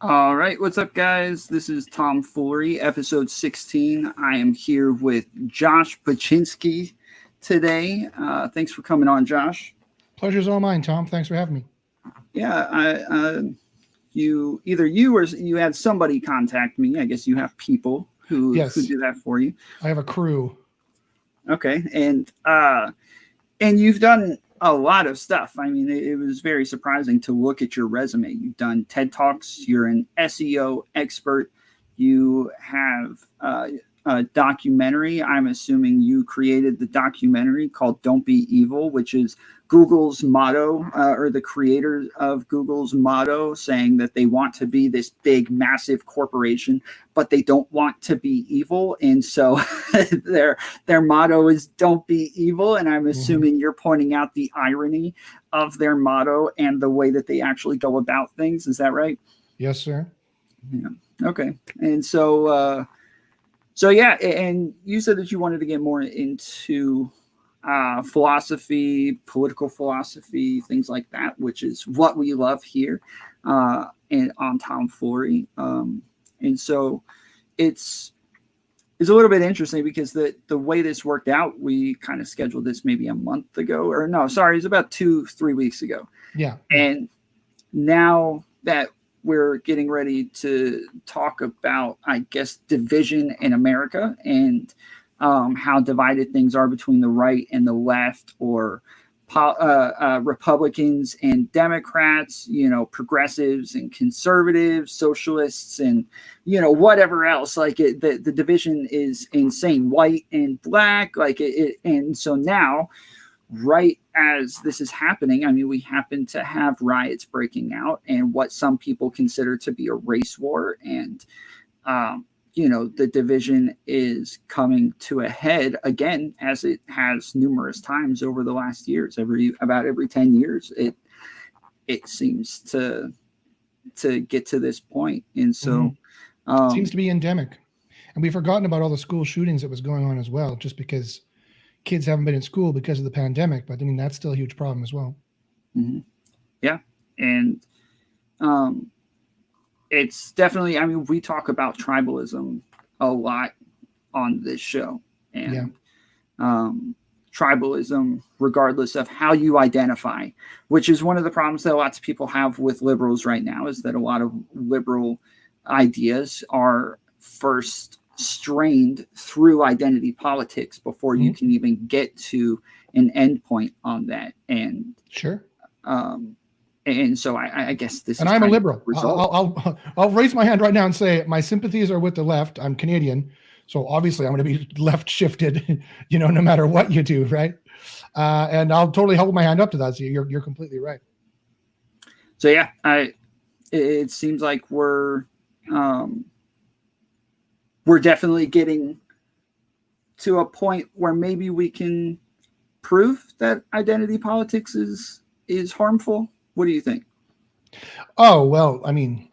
All right, what's up, guys? This is Tomfoolery, episode 16. I am here with Josh Bachynski today. Thanks for coming on, Josh. Pleasure's all mine, Tom. Thanks for having me. Yeah, you or you had somebody contact me. I guess you have people who do that for you. I have a crew. Okay, and you've done a lot of stuff. I mean, it was very surprising to look at your resume. You've done TED Talks. You're an SEO expert. You have a documentary. I'm assuming you created the documentary called Don't Be Evil, which is Google's motto, or the creator of Google's motto, saying that they want to be this big, massive corporation, but they don't want to be evil. And so their motto is don't be evil. And I'm assuming you're pointing out the irony of their motto and the way that they actually go about things. Is that right? Yes, sir. Yeah. Okay. And so yeah, and you said that you wanted to get more into philosophy, political philosophy, things like that, which is what we love here and on Tomfoolery. And so it's a little bit interesting because the way this worked out, we kind of scheduled this maybe a month ago, or no, sorry, it's about 2-3 weeks ago. Yeah. And now that we're getting ready to talk about, I guess, division in America and how divided things are between the right and the left, or Republicans and Democrats, progressives and conservatives, socialists, and, whatever else. Like the division is insane, white and black, and so now, right as this is happening, I mean, we happen to have riots breaking out and what some people consider to be a race war. And, the division is coming to a head again, as it has numerous times over the last years. About every 10 years, it seems to get to this point. And so it seems to be endemic. And we've forgotten about all the school shootings that was going on as well, just because kids haven't been in school because of the pandemic. But I mean, that's still a huge problem as well. Mm-hmm. Yeah. And it's definitely, I mean, we talk about tribalism a lot on this show. And tribalism, regardless of how you identify, which is one of the problems that lots of people have with liberals right now, is that a lot of liberal ideas are first strained through identity politics before you can even get to an endpoint on that. And sure. And so I guess this. And I'm a liberal. I'll raise my hand right now and say my sympathies are with the left. I'm Canadian, so obviously I'm going to be left shifted, no matter what you do, right? And I'll totally hold my hand up to that. So you're completely right. So yeah, it seems like we're definitely getting to a point where maybe we can prove that identity politics is harmful. What do you think? Oh, well, I mean,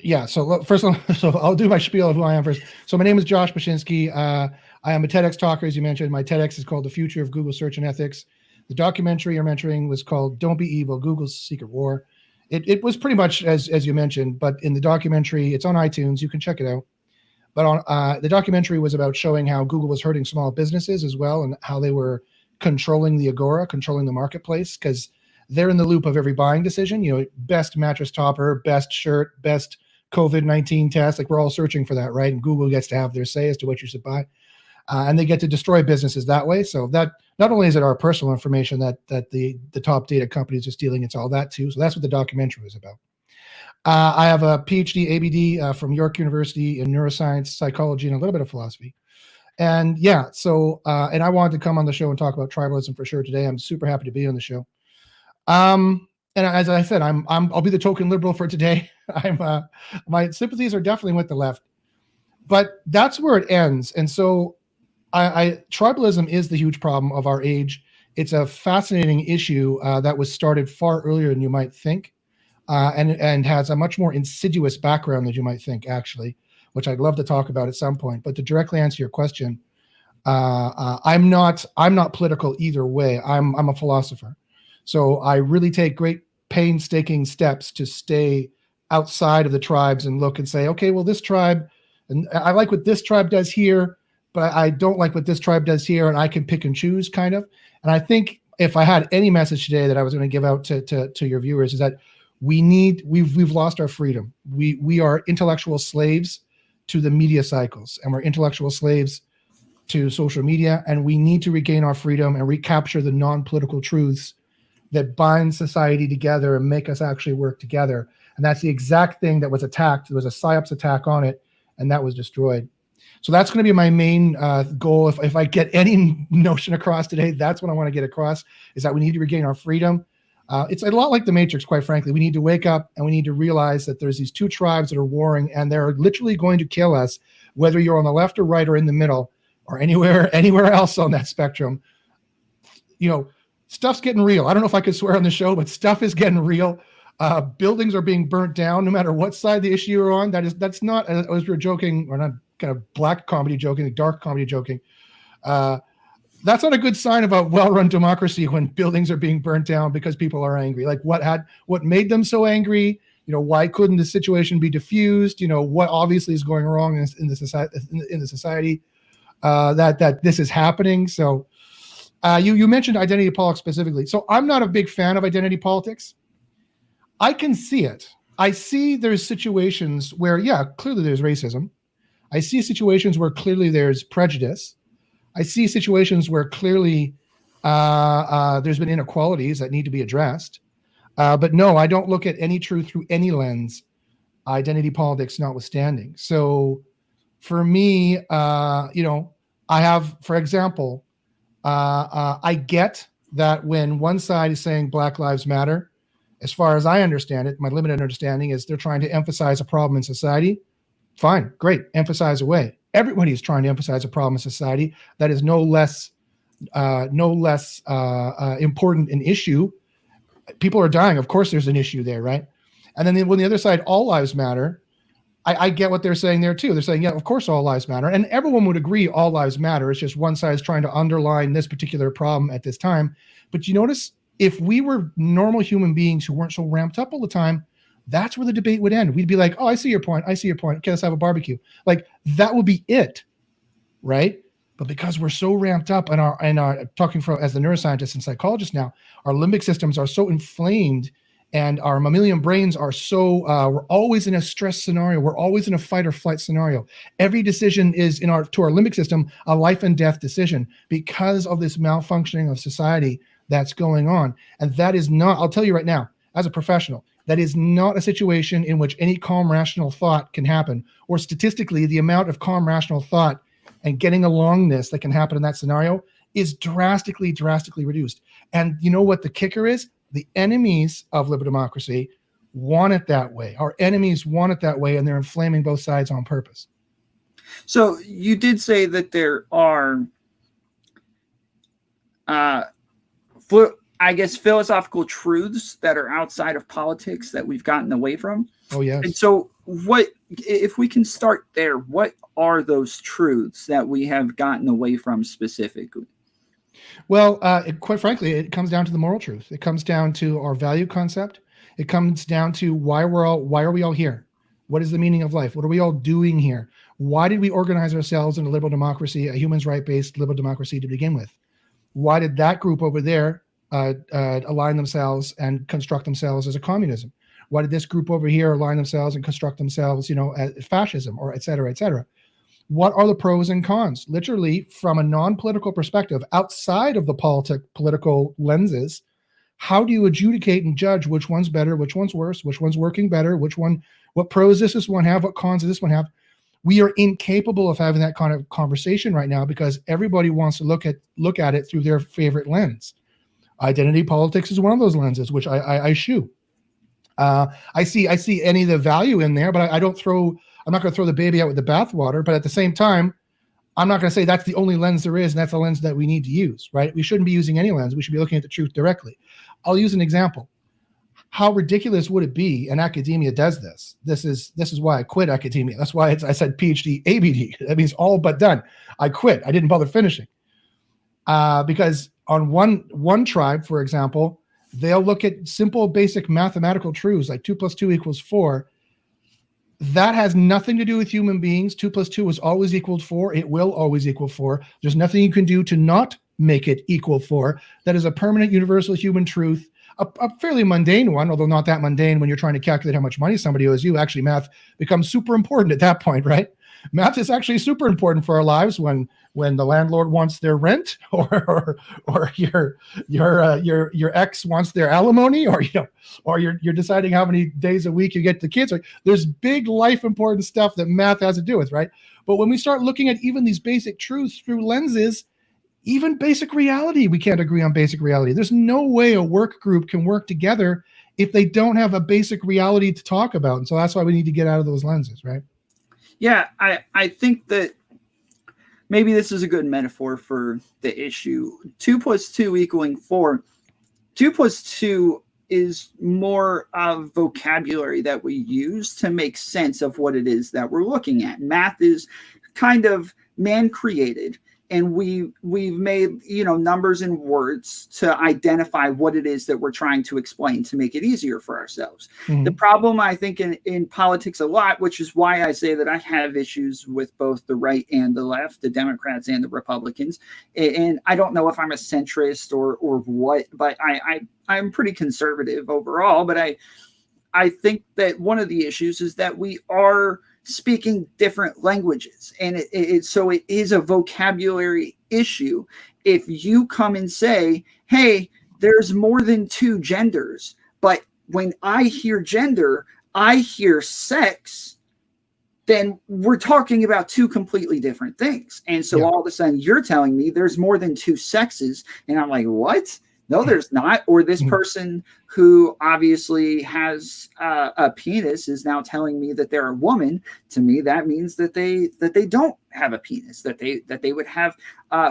yeah. So first, so I'll do my spiel of who I am first. So my name is Josh Bachynski. I am a TEDx talker, as you mentioned. My TEDx is called The Future of Google Search and Ethics. The documentary you're mentioning was called Don't Be Evil, Google's Secret War. It was pretty much as you mentioned, but in the documentary, it's on iTunes. You can check it out. But on the documentary was about showing how Google was hurting small businesses as well, and how they were controlling the agora, controlling the marketplace, because they're in the loop of every buying decision. Best mattress topper, best shirt, best COVID-19 test. Like, we're all searching for that, right? And Google gets to have their say as to what you should buy. And they get to destroy businesses that way. So that not only is it our personal information that the top data companies are stealing, it's all that too. So that's what the documentary was about. I have a PhD, ABD from York University in neuroscience, psychology, and a little bit of philosophy. And yeah, so and I wanted to come on the show and talk about tribalism for sure today. I'm super happy to be on the show. And as I said, I'll be the token liberal for today. My sympathies are definitely with the left, but that's where it ends. And so Tribalism is the huge problem of our age. It's a fascinating issue that was started far earlier than you might think, and has a much more insidious background than you might think, actually, which I'd love to talk about at some point. But to directly answer your question, I'm not political either way. I'm a philosopher, so I really take great painstaking steps to stay outside of the tribes and look and say, okay, well, this tribe, and I like what this tribe does here, but I don't like what this tribe does here, and I can pick and choose, kind of. And I think if I had any message today that I was going to give out to your viewers, is that we've lost our freedom. We are intellectual slaves to the media cycles, and we're intellectual slaves to social media, and we need to regain our freedom and recapture the non-political truths that bind society together and make us actually work together. And that's the exact thing that was attacked. There was a PSYOPs attack on it, and that was destroyed. So that's going to be my main goal. If I get any notion across today, that's what I want to get across, is that we need to regain our freedom. It's a lot like the Matrix, quite frankly. We need to wake up and we need to realize that there's these two tribes that are warring, and they're literally going to kill us, whether you're on the left or right or in the middle or anywhere else on that spectrum. You know, stuff's getting real. I don't know if I could swear on the show, but stuff is getting real. Buildings are being burnt down, no matter what side the issue you're on. That's not, as we were joking, or not kind of black comedy joking, dark comedy joking. That's not a good sign of a well-run democracy when buildings are being burnt down because people are angry. Like what made them so angry? You know, why couldn't the situation be diffused? You know, what obviously is going wrong in the society that this is happening. So you mentioned identity politics specifically. So I'm not a big fan of identity politics. I can see it. I see there's situations where, yeah, clearly there's racism. I see situations where clearly there's prejudice. I see situations where clearly there's been inequalities that need to be addressed. But no, I don't look at any truth through any lens, identity politics notwithstanding. So for me, you know, I have, for example, I get that when one side is saying Black Lives Matter, as far as I understand it, my limited understanding is they're trying to emphasize a problem in society. Fine, great, emphasize away. Everybody is trying to emphasize a problem in society that is no less important an issue. People are dying. Of course, there's an issue there, right? And then when the other side, all lives matter, I get what they're saying there too. They're saying, yeah, of course, all lives matter. And everyone would agree all lives matter. It's just one side is trying to underline this particular problem at this time. But you notice, if we were normal human beings who weren't so ramped up all the time, that's where the debate would end. We'd be like, oh, I see your point. I see your point. Okay, let's have a barbecue. Like, that would be it, right? But because we're so ramped up and our talking from as the neuroscientists and psychologists now, our limbic systems are so inflamed and our mammalian brains are so, we're always in a stress scenario. We're always in a fight or flight scenario. Every decision is to our limbic system, a life and death decision because of this malfunctioning of society that's going on. And that is not, I'll tell you right now, as a professional, that is not a situation in which any calm, rational thought can happen, or statistically, the amount of calm, rational thought and getting alongness that can happen in that scenario is drastically reduced. And you know what the kicker is? The enemies of liberal democracy want it that way. Our enemies want it that way, and they're inflaming both sides on purpose. So you did say that there are, I guess, philosophical truths that are outside of politics that we've gotten away from. Oh, yes. And so what, if we can start there, what are those truths that we have gotten away from specifically? Well, quite frankly, it comes down to the moral truth. It comes down to our value concept. It comes down to why are we all here? What is the meaning of life? What are we all doing here? Why did we organize ourselves in a liberal democracy, a humans right-based liberal democracy to begin with? Why did that group over there align themselves and construct themselves as a communism? Why did this group over here align themselves and construct themselves, as fascism, or et cetera, et cetera? What are the pros and cons? Literally, from a non-political perspective, outside of the political lenses, how do you adjudicate and judge which one's better, which one's worse, which one's working better, what pros does this one have, what cons does this one have? We are incapable of having that kind of conversation right now because everybody wants to look at it through their favorite lens. Identity politics is one of those lenses, which I eschew. I see any of the value in there, but I'm not going to throw the baby out with the bathwater. But at the same time, I'm not going to say that's the only lens there is, and that's the lens that we need to use, right? We shouldn't be using any lens. We should be looking at the truth directly. I'll use an example. How ridiculous would it be? And academia does this. This is why I quit academia. That's why I said PhD, ABD. That means all but done. I quit. I didn't bother finishing. Because on one tribe, for example, they'll look at simple, basic mathematical truths like 2 + 2 = 4. That has nothing to do with human beings. 2 + 2 is always equal to 4. It will always equal 4. There's nothing you can do to not make it equal 4. That is a permanent, universal human truth, a fairly mundane one, although not that mundane when you're trying to calculate how much money somebody owes you. Actually, math becomes super important at that point, right? Math is actually super important for our lives when the landlord wants their rent, or your ex wants their alimony, or you're deciding how many days a week you get the kids. Like, there's big life important stuff that math has to do with, right? But when we start looking at even these basic truths through lenses, even basic reality, we can't agree on basic reality. There's no way a work group can work together if they don't have a basic reality to talk about. And so that's why we need to get out of those lenses, right? Yeah, I think that maybe this is a good metaphor for the issue. 2 + 2 = 4. 2 + 2 is more of vocabulary that we use to make sense of what it is that we're looking at. Math is kind of man-created, and we've made, numbers and words to identify what it is that we're trying to explain to make it easier for ourselves. Mm-hmm. The problem, I think, in politics a lot, which is why I say that I have issues with both the right and the left, the Democrats and the Republicans. And I don't know if I'm a centrist or what, but I'm pretty conservative overall. But I think that one of the issues is that we are speaking different languages, and so it is a vocabulary issue. If you come and say, hey, there's more than 2 genders, but when I hear gender, I hear sex, then we're talking about 2 completely different things. And so all of a sudden you're telling me there's more than 2 sexes, and I'm like, what? No, there's not. Or this person who obviously has a penis is now telling me that they're a woman. To me, that means that they don't have a penis, that they would have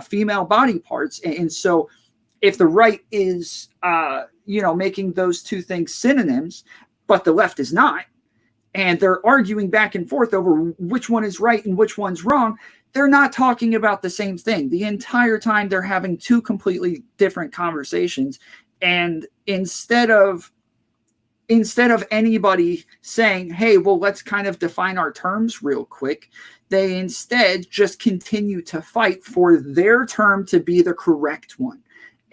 female body parts. And so if the right is making those 2 things synonyms, but the left is not, and they're arguing back and forth over which one is right and which one's wrong, they're not talking about the same thing. The entire time they're having 2 completely different conversations. And instead of anybody saying, hey, well, let's kind of define our terms real quick, they instead just continue to fight for their term to be the correct one.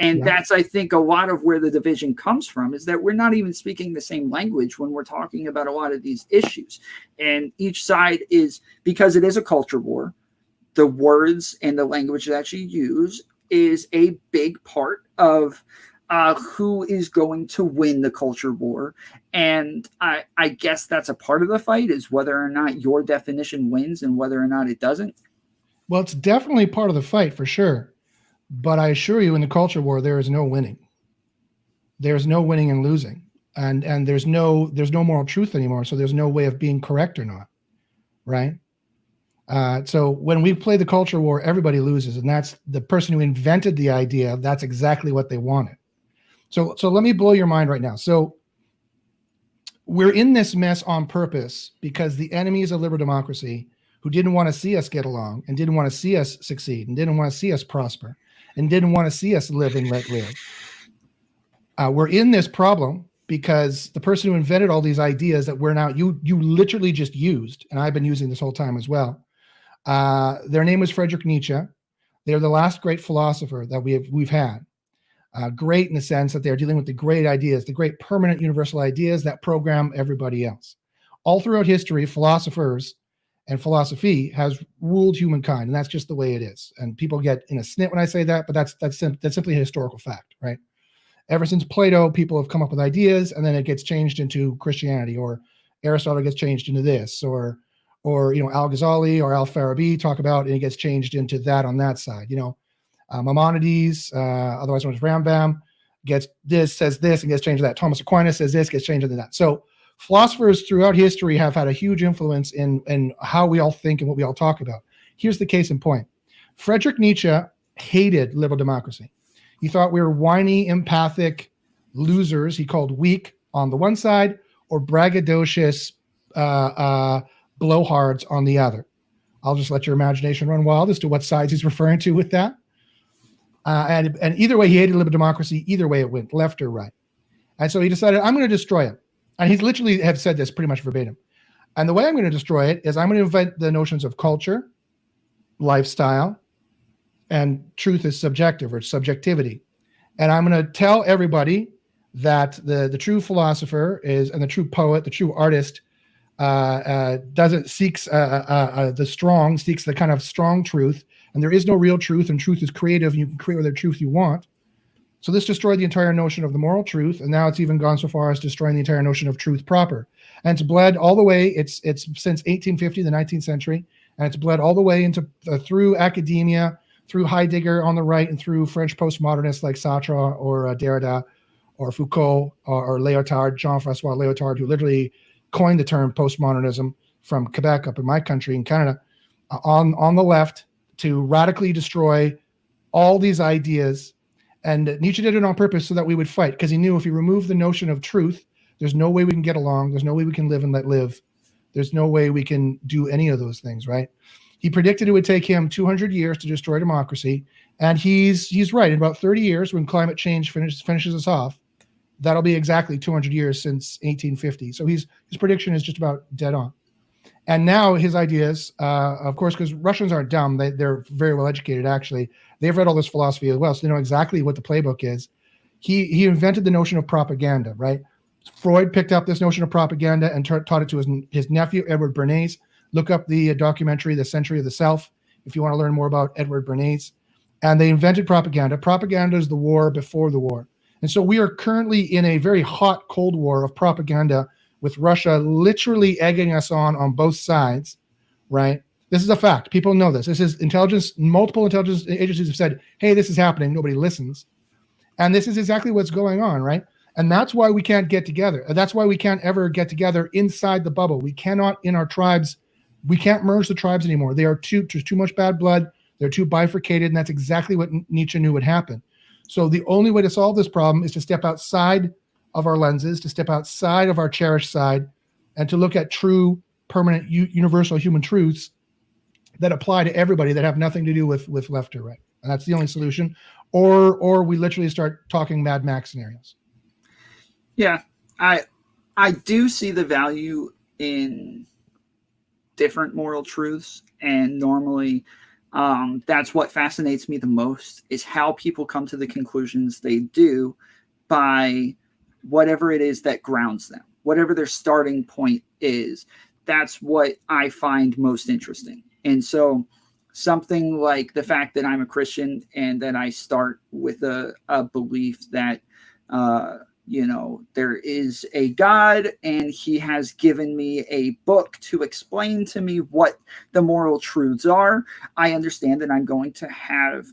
And that's, I think, a lot of where the division comes from, is that we're not even speaking the same language when we're talking about a lot of these issues. And each side is, because it is a culture war, the words and the language that you use is a big part of who is going to win the culture war. And I guess that's a part of the fight, is whether or not your definition wins and whether or not it doesn't. Well, it's definitely part of the fight for sure. But I assure you, in the culture war, there is no winning. There's no winning and losing. And there's no moral truth anymore. So there's no way of being correct or not. Right? So when we play the culture war, everybody loses, and that's the person who invented the idea. That's exactly what they wanted. So let me blow your mind right now. So we're in this mess on purpose because the enemies of liberal democracy, who didn't want to see us get along and didn't want to see us succeed and didn't want to see us prosper and didn't want to see us live and let live. We're in this problem because the person who invented all these ideas that we're now, you literally just used, and I've been using this whole time as well. Their name was Frederick Nietzsche. They're the last great philosopher that we've had. Great in the sense that they're dealing with the great ideas, the great permanent universal ideas that program everybody else. All throughout history, philosophers and philosophy has ruled humankind, and that's just the way it is. And people get in a snit when I say that, but that's simply a historical fact, right? Ever since Plato, people have come up with ideas, and then it gets changed into Christianity, or Aristotle gets changed into this, or Al-Ghazali or Al-Farabi talk about, and it gets changed into that on that side. Maimonides, otherwise known as Rambam, gets this, says this, and gets changed to that. Thomas Aquinas says this, gets changed into that. So philosophers throughout history have had a huge influence in how we all think and what we all talk about. Here's the case in point. Frederick Nietzsche hated liberal democracy. He thought we were whiny, empathic losers. He called weak on the one side, or braggadocious blowhards on the other. I'll just let your imagination run wild as to what sides he's referring to with that. And either way, he hated liberal democracy. Either way it went, left or right. And so he decided, I'm going to destroy it. And he's literally have said this pretty much verbatim. And the way I'm going to destroy it is I'm going to invent the notions of culture, lifestyle, and truth is subjective, or subjectivity. And I'm going to tell everybody that the true philosopher is, and the true poet, the true artist, seeks the kind of strong truth, and there is no real truth, and truth is creative, and you can create whatever truth you want. So this destroyed the entire notion of the moral truth, and now it's even gone so far as destroying the entire notion of truth proper. And it's bled all the way. It's since 1850, the 19th century, and it's bled all the way into through academia, through Heidegger on the right, and through French postmodernists like Sartre or Derrida or Foucault or Lyotard, Jean-Francois Lyotard, who literally coined the term postmodernism from Quebec up in my country in Canada, on the left, to radically destroy all these ideas. And Nietzsche did it on purpose so that we would fight, because he knew if he removed the notion of truth, there's no way we can get along. There's no way we can live and let live. There's no way we can do any of those things, right? He predicted it would take him 200 years to destroy democracy. And he's right. In about 30 years, when climate change finishes us off, that'll be exactly 200 years since 1850. So his prediction is just about dead on. And now his ideas, of course, because Russians aren't dumb, they're very well educated, actually. They've read all this philosophy as well, so they know exactly what the playbook is. He invented the notion of propaganda, right? Freud picked up this notion of propaganda and taught it to his nephew, Edward Bernays. Look up the documentary, The Century of the Self, if you want to learn more about Edward Bernays. And they invented propaganda. Propaganda is the war before the war. And so we are currently in a very hot Cold War of propaganda, with Russia literally egging us on both sides, right? This is a fact. People know this. This is intelligence. Multiple intelligence agencies have said, hey, this is happening. Nobody listens. And this is exactly what's going on, right? And that's why we can't get together. That's why we can't ever get together inside the bubble. We cannot, in our tribes, we can't merge the tribes anymore. There's too much bad blood. They're too bifurcated, and that's exactly what Nietzsche knew would happen. So the only way to solve this problem is to step outside of our lenses, to step outside of our cherished side, and to look at true, permanent, universal human truths that apply to everybody, that have nothing to do with left or right. And that's the only solution. Or we literally start talking Mad Max scenarios. Yeah, I do see the value in different moral truths, and normally that's what fascinates me the most, is how people come to the conclusions they do by whatever it is that grounds them, whatever their starting point is. That's what I find most interesting. And so something like the fact that I'm a Christian and that I start with a belief that, there is a God, and he has given me a book to explain to me what the moral truths are. I understand that I'm going to have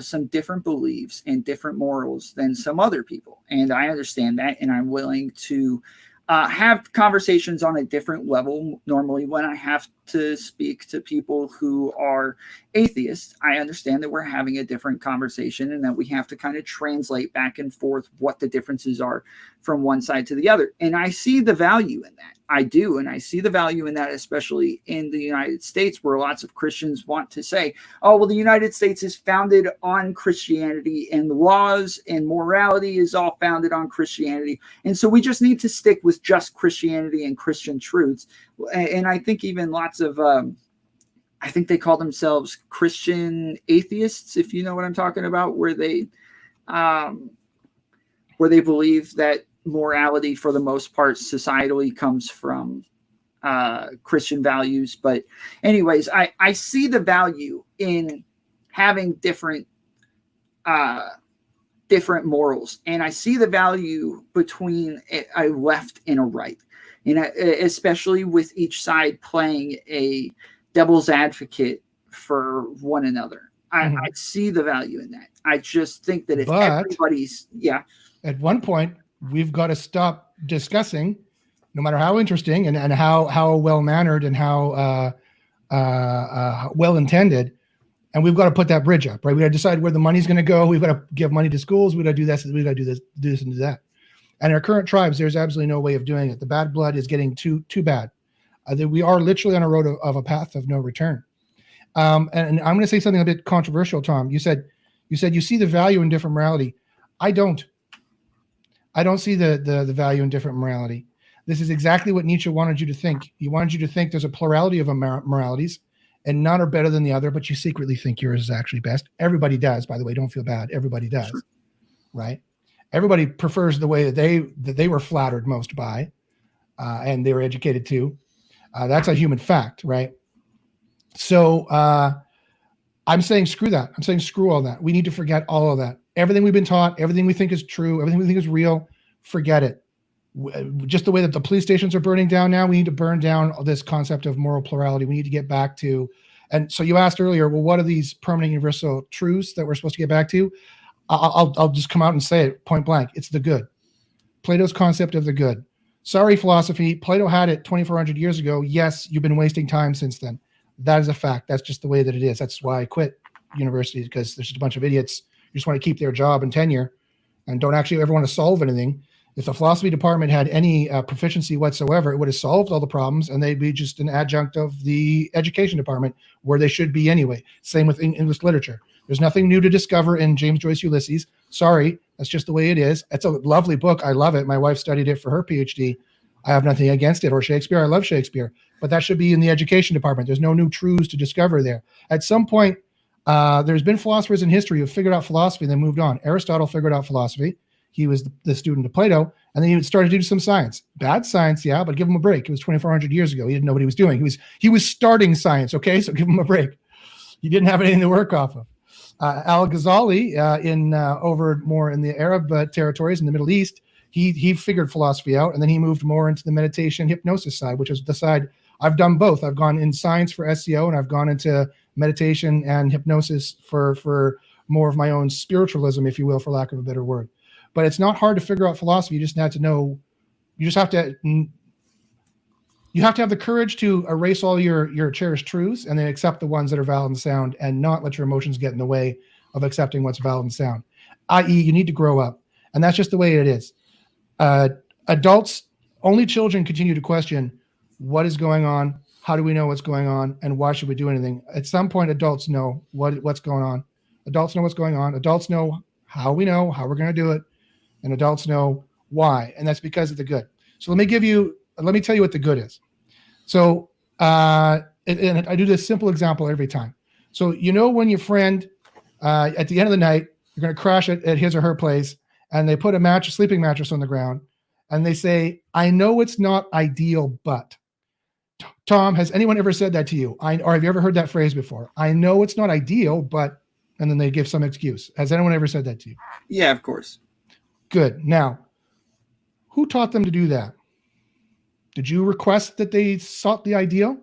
some different beliefs and different morals than some other people. And I understand that, and I'm willing to have conversations on a different level. Normally, when I have to speak to people who are atheists, I understand that we're having a different conversation, and that we have to kind of translate back and forth what the differences are from one side to the other. And I see the value in that. I do. And I see the value in that, especially in the United States, where lots of Christians want to say, oh, well, the United States is founded on Christianity, and laws and morality is all founded on Christianity. And so we just need to stick with just Christianity and Christian truths. And I think even lots of, I think they call themselves Christian atheists, if you know what I'm talking about, where they believe that morality, for the most part, societally comes from Christian values. But anyways, I see the value in having different morals, and I see the value between a left and a right, and especially with each side playing a devil's advocate for one another. I see the value in that. I just think that if everybody's at one point, we've got to stop discussing, no matter how interesting and how well-mannered and how well-intended, And we've got to put that bridge up, right? We got to decide where the money's going to go. We've got to give money to schools. We got to do this. We got to do this and do that. And in our current tribes, there's absolutely no way of doing it. The bad blood is getting too bad. We are literally on a road of a path of no return. And I'm going to say something a bit controversial, Tom. You said you see the value in different morality. I don't see the value in different morality. This is exactly what Nietzsche wanted you to think. He wanted you to think there's a plurality of moralities, and none are better than the other, but you secretly think yours is actually best. Everybody does, by the way. Don't feel bad. Everybody does, sure. Right? Everybody prefers the way that they were flattered most by, and they were educated to. That's a human fact, right? So I'm saying screw that. I'm saying screw all that. We need to forget all of that. Everything we've been taught, everything we think is true, everything we think is real, forget it. Just the way that the police stations are burning down now, we need to burn down this concept of moral plurality. We need to get back to, and so you asked earlier, well, what are these permanent universal truths that we're supposed to get back to? I'll just come out and say it point blank. It's the good. Plato's concept of the good. Sorry, philosophy. Plato had it 2,400 years ago. Yes, you've been wasting time since then. That is a fact. That's just the way that it is. That's why I quit university, because there's just a bunch of idiots who just want to keep their job and tenure and don't actually ever want to solve anything. If the philosophy department had any proficiency whatsoever, it would have solved all the problems, and they'd be just an adjunct of the education department, where they should be anyway. Same with English literature. There's nothing new to discover in James Joyce Ulysses. Sorry, that's just the way it is. It's a lovely book. I love it. My wife studied it for her PhD. I have nothing against it. Or Shakespeare. I love Shakespeare. But that should be in the education department. There's no new truths to discover there. At some point, there's been philosophers in history who figured out philosophy and then moved on. Aristotle figured out philosophy. He was the student of Plato, and then he started to do some science. Bad science, yeah, but give him a break. It was 2,400 years ago. He didn't know what he was doing. He was starting science, okay? So give him a break. He didn't have anything to work off of. Al-Ghazali, over more in the Arab territories in the Middle East, he figured philosophy out, and then he moved more into the meditation hypnosis side, which is the side I've done both. I've gone in science for SEO, and I've gone into meditation and hypnosis for more of my own spiritualism, if you will, for lack of a better word. But it's not hard to figure out philosophy. You just have to know. You have to have the courage to erase all your cherished truths and then accept the ones that are valid and sound, and not let your emotions get in the way of accepting what's valid and sound. I.e., you need to grow up, and that's just the way it is. Adults, only children continue to question what is going on, how do we know what's going on, and why should we do anything? At some point, adults know what's going on. Adults know what's going on. Adults know how we know, how we're going to do it, and adults know why, and that's because of the good. So let me tell you what the good is. So, and I do this simple example every time. So, when your friend, at the end of the night, you're going to crash at his or her place, and they put a sleeping mattress on the ground, and they say, I know it's not ideal, but. Tom, has anyone ever said that to you? Or have you ever heard that phrase before? I know it's not ideal, but, and then they give some excuse. Has anyone ever said that to you? Yeah, of course. Good. Now, who taught them to do that? Did you request that they sought the ideal?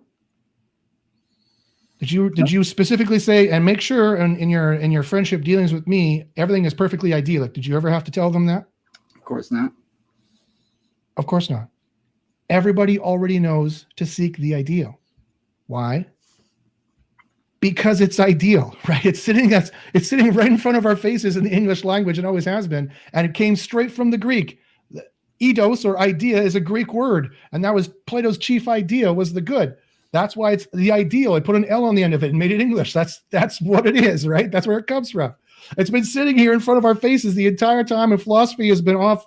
Did you specifically say, and make sure in your friendship dealings with me, everything is perfectly idyllic? Did you ever have to tell them that? Of course not. Of course not. Everybody already knows to seek the ideal. Why? Because it's ideal, right? It's sitting right in front of our faces in the English language, and always has been, and it came straight from the Greek. Eidos, or idea, is a Greek word, and that was Plato's chief idea, was the good. That's why it's the ideal. I put an L on the end of it and made it English. That's what it is, right? That's where it comes from. It's been sitting here in front of our faces the entire time, and philosophy has been off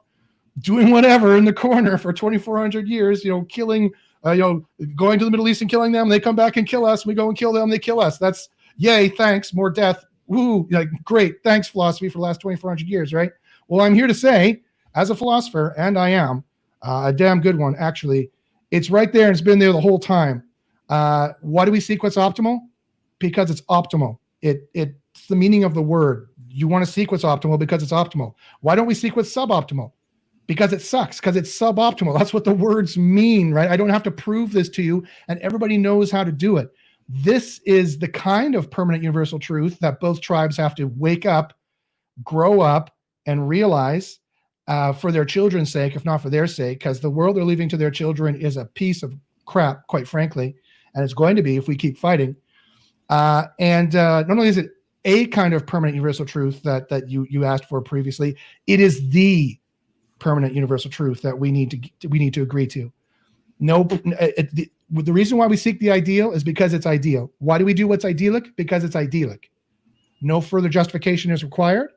doing whatever in the corner for 2,400 years, killing, going to the Middle East and killing them. They come back and kill us. We go and kill them. They kill us. That's yay. Thanks. More death. Woo. Great. Thanks, philosophy, for the last 2,400 years, right? Well, I'm here to say, as a philosopher, and I am a damn good one, actually, it's right there, and it's been there the whole time. Why do we seek what's optimal? Because it's optimal. It's the meaning of the word. You want to seek what's optimal because it's optimal. Why don't we seek what's suboptimal? Because it sucks, because it's suboptimal. That's what the words mean, right? I don't have to prove this to you, and everybody knows how to do it. This is the kind of permanent universal truth that both tribes have to wake up, grow up, and realize for their children's sake, if not for their sake, because the world they're leaving to their children is a piece of crap, quite frankly, and it's going to be if we keep fighting. And not only is it a kind of permanent universal truth that you asked for previously, it is the permanent universal truth that we need to agree to. The reason why we seek the ideal is because it's ideal. Why do we do what's idyllic? Because it's idyllic. No further justification is required.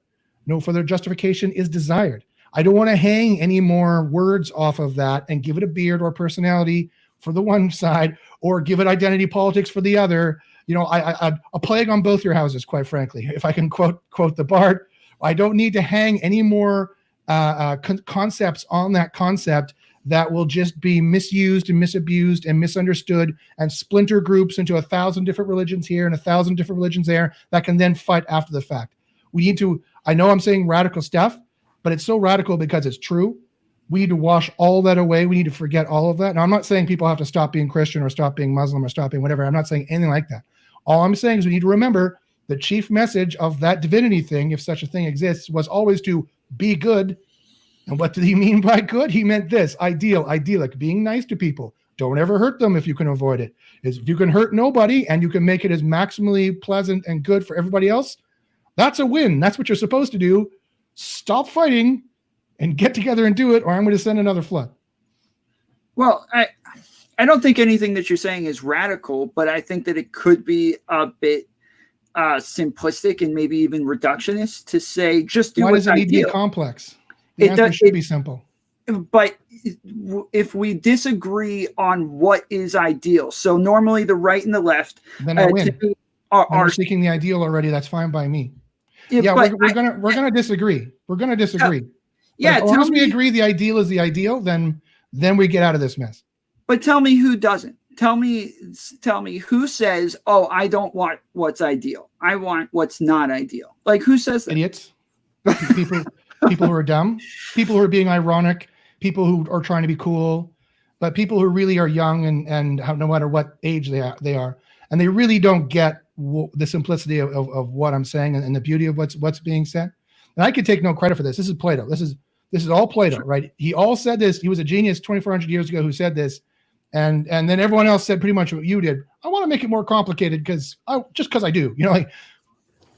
No further justification is desired. I don't want to hang any more words off of that and give it a beard or personality for the one side, or give it identity politics for the other. A plague on both your houses, quite frankly. If I can quote the Bard, I don't need to hang any more concepts on that concept that will just be misused and misabused and misunderstood and splinter groups into 1,000 different religions here and 1,000 different religions there that can then fight after the fact. We need to, I know I'm saying radical stuff, but it's so radical because it's true. We need to wash all that away. We need to forget all of that. Now, I'm not saying people have to stop being Christian or stop being Muslim or stop being whatever. I'm not saying anything like that. All I'm saying is we need to remember the chief message of that divinity thing, if such a thing exists, was always to be good. And what did he mean by good? He meant this: ideal, idyllic, being nice to people. Don't ever hurt them if you can avoid it. If you can hurt nobody and you can make it as maximally pleasant and good for everybody else, that's a win. That's what you're supposed to do. Stop fighting and get together and do it, or I'm going to send another flood. Well, I don't think anything that you're saying is radical, but I think that it could be a bit simplistic and maybe even reductionist to say just do what's ideal. Why does it need to be complex? The answer should be simple. But if we disagree on what is ideal, so normally the right and the left, then I win. Are seeking the ideal already. That's fine by me. Yeah, we're gonna disagree. We're gonna disagree. Yeah, as long as we agree the ideal is the ideal, then we get out of this mess. But tell me who doesn't. Tell me who says, "Oh, I don't want what's ideal. I want what's not ideal." Like, who says that? Idiots. People who are dumb, people who are being ironic, people who are trying to be cool, but people who really are young and no matter what age they are, and they really don't get the simplicity of what I'm saying and the beauty of what's being said. And I could take no credit for this. This is Plato. This is all Plato, right? He all said this. He was a genius 2,400 years ago who said this, and then everyone else said pretty much what you did. I want to make it more complicated because I do.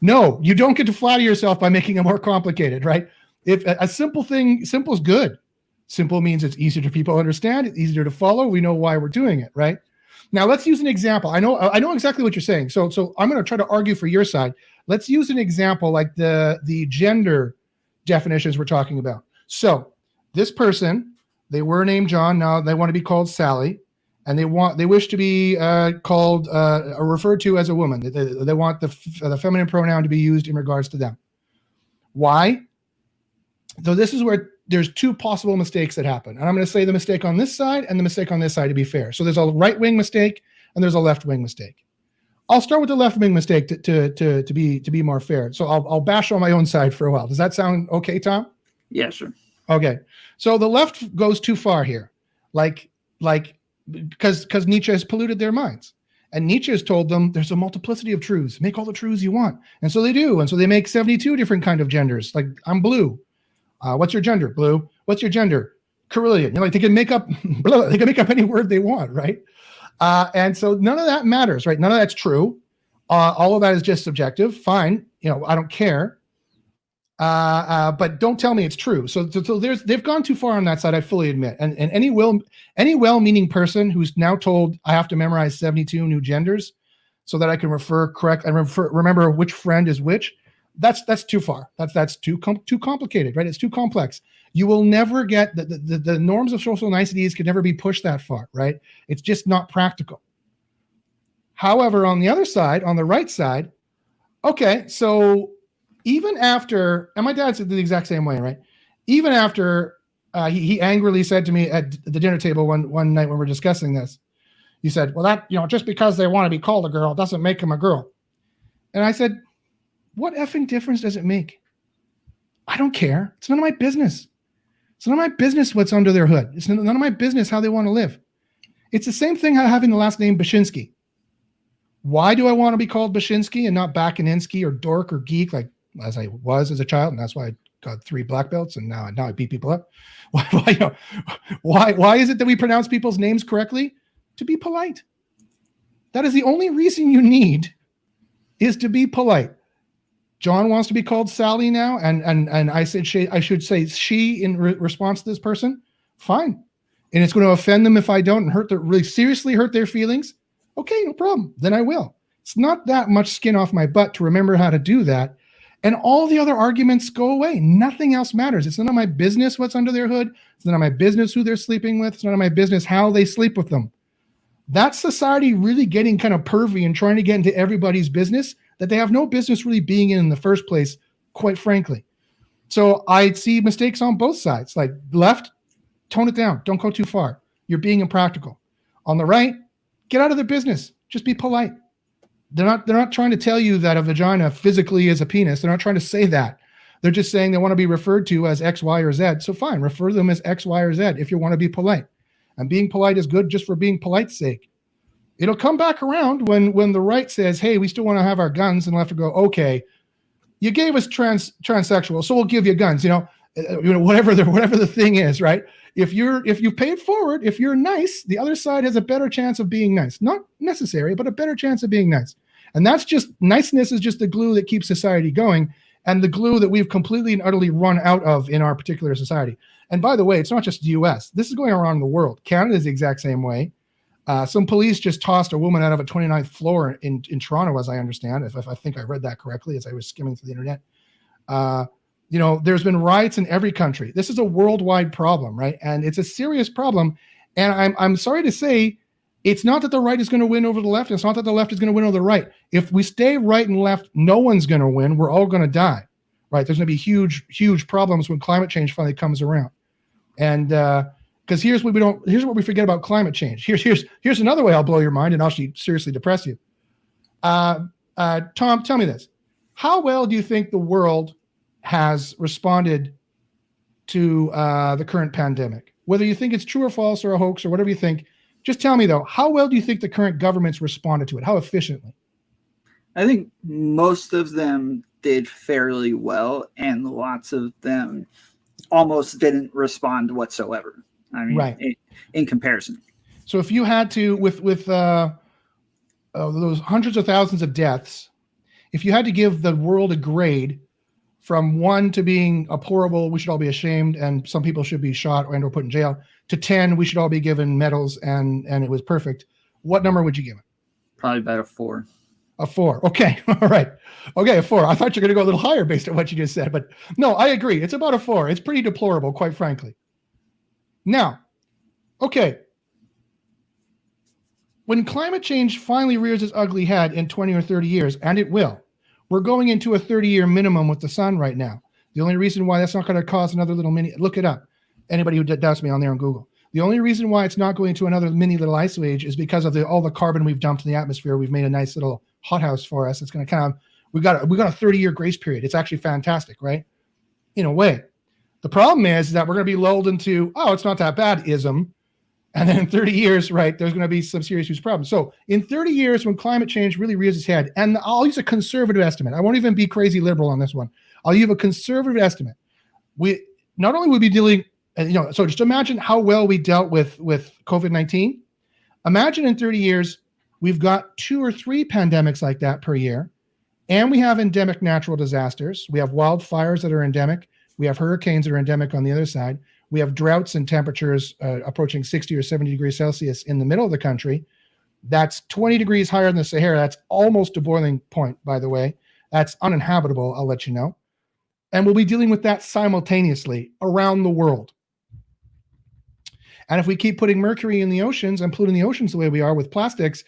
No, you don't get to flatter yourself by making it more complicated, right? If a simple is good. Simple means it's easier to people understand, it's easier to follow. We know why we're doing it, right? Now let's use an example. I know exactly what you're saying. So I'm going to try to argue for your side. Let's use an example like the gender definitions we're talking about. So this person, they were named John. Now they want to be called Sally, and they wish to be called or referred to as a woman. They want the feminine pronoun to be used in regards to them. Why? So this is where there's two possible mistakes that happen. And I'm going to say the mistake on this side and the mistake on this side to be fair. So there's a right-wing mistake and there's a left-wing mistake. I'll start with the left-wing mistake to be more fair. So I'll bash on my own side for a while. Does that sound okay, Tom? Yeah, sure. Okay. So the left goes too far here. Because Nietzsche has polluted their minds. And Nietzsche has told them there's a multiplicity of truths. Make all the truths you want. And so they do. And so they make 72 different kind of genders. Like, I'm blue. What's your gender? Blue. What's your gender? Carillion. They can make up any word they want, right? And so none of that matters, right? None of that's true. All of that is just subjective. Fine. I don't care. But don't tell me it's true. So they've gone too far on that side, I fully admit. And any well-meaning person who's now told I have to memorize 72 new genders so that I can remember which friend is which, that's too far. That's too complicated, right? It's too complex. You will never get the norms of social niceties can never be pushed that far, right? It's just not practical. However, on the other side, on the right side, okay, so even after, and my dad said the exact same way, right? Even after he angrily said to me at the dinner table one night when we're discussing this, he said, well, that, just because they want to be called a girl doesn't make them a girl. And I said, what effing difference does it make? I don't care. It's none of my business. It's none of my business what's under their hood. It's none of my business how they want to live. It's the same thing having the last name Bachynski. Why do I want to be called Bachynski and not Bachynski or dork or geek like as I was as a child? And that's why I got 3 black belts and now I beat people up. Why is it that we pronounce people's names correctly? To be polite. That is the only reason you need is to be polite. John wants to be called Sally now, and I said I should say she in response to this person. Fine, and it's going to offend them if I don't and really seriously hurt their feelings. Okay, no problem. Then I will. It's not that much skin off my butt to remember how to do that, and all the other arguments go away. Nothing else matters. It's none of my business what's under their hood. It's none of my business who they're sleeping with. It's none of my business how they sleep with them. That's society really getting kind of pervy and trying to get into everybody's business that they have no business really being in the first place, quite frankly. So I see mistakes on both sides. Like left, tone it down. Don't go too far. You're being impractical. On the right, get out of their business. Just be polite. They're not trying to tell you that a vagina physically is a penis. They're not trying to say that. They're just saying they want to be referred to as X, Y, or Z. So fine, refer them as X, Y, or Z if you want to be polite. And being polite is good just for being polite's sake. It'll come back around when the right says, hey, we still want to have our guns, and the left will go, okay, you gave us transsexual, so we'll give you guns, whatever the thing is, right? If you pay it forward, if you're nice, the other side has a better chance of being nice. Not necessary, but a better chance of being nice. And that's just, niceness is just the glue that keeps society going, and the glue that we've completely and utterly run out of in our particular society. And by the way, it's not just the US. This is going around the world. Canada is the exact same way. Some police just tossed a woman out of a 29th floor in Toronto, as I understand, if I think I read that correctly as I was skimming through the internet. There's been riots in every country. This is a worldwide problem, right? And it's a serious problem. And I'm sorry to say, it's not that the right is going to win over the left. It's not that the left is going to win over the right. If we stay right and left, no one's going to win. We're all going to die, right? There's going to be huge, huge problems when climate change finally comes around. And because here's what we forget about climate change. Here's another way I'll blow your mind and actually seriously depress you. Tom, tell me this. How well do you think the world has responded to the current pandemic? Whether you think it's true or false or a hoax or whatever you think, just tell me though, how well do you think the current governments responded to it? How efficiently? I think most of them did fairly well, and lots of them almost didn't respond whatsoever. I mean, right. In comparison. So if you had to, with those hundreds of thousands of deaths, if you had to give the world a grade from 1 to being horrible, we should all be ashamed, and some people should be shot or put in jail, to 10, we should all be given medals, and it was perfect, what number would you give it? Probably about a 4. A 4. Okay. All right. Okay, a 4. I thought you were going to go a little higher based on what you just said, but no, I agree. It's about a 4. It's pretty deplorable, quite frankly. Now, okay, when climate change finally rears its ugly head in 20 or 30 years, and it will, we're going into a 30-year minimum with the sun right now. The only reason why that's not going to cause another little mini, look it up. Anybody who doubts me on there on Google. The only reason why it's not going to another mini little ice age is because of all the carbon we've dumped in the atmosphere. We've made a nice little hothouse for us. It's going to kind of, we got a 30-year grace period. It's actually fantastic, right? In a way. The problem is that we're going to be lulled into, oh, it's not that bad ism. And then in 30 years, right, there's going to be some serious huge problems. So in 30 years, when climate change really rears its head, and I'll use a conservative estimate. I won't even be crazy liberal on this one. I'll use a conservative estimate. We not only will be dealing, so just imagine how well we dealt with COVID-19. Imagine in 30 years, we've got 2 or 3 pandemics like that per year. And we have endemic natural disasters. We have wildfires that are endemic. We have hurricanes that are endemic on the other side. We have droughts and temperatures approaching 60 or 70 degrees Celsius in the middle of the country. That's 20 degrees higher than the Sahara. That's almost a boiling point, by the way. That's uninhabitable, I'll let you know. And we'll be dealing with that simultaneously around the world. And if we keep putting mercury in the oceans and polluting the oceans the way we are with plastics,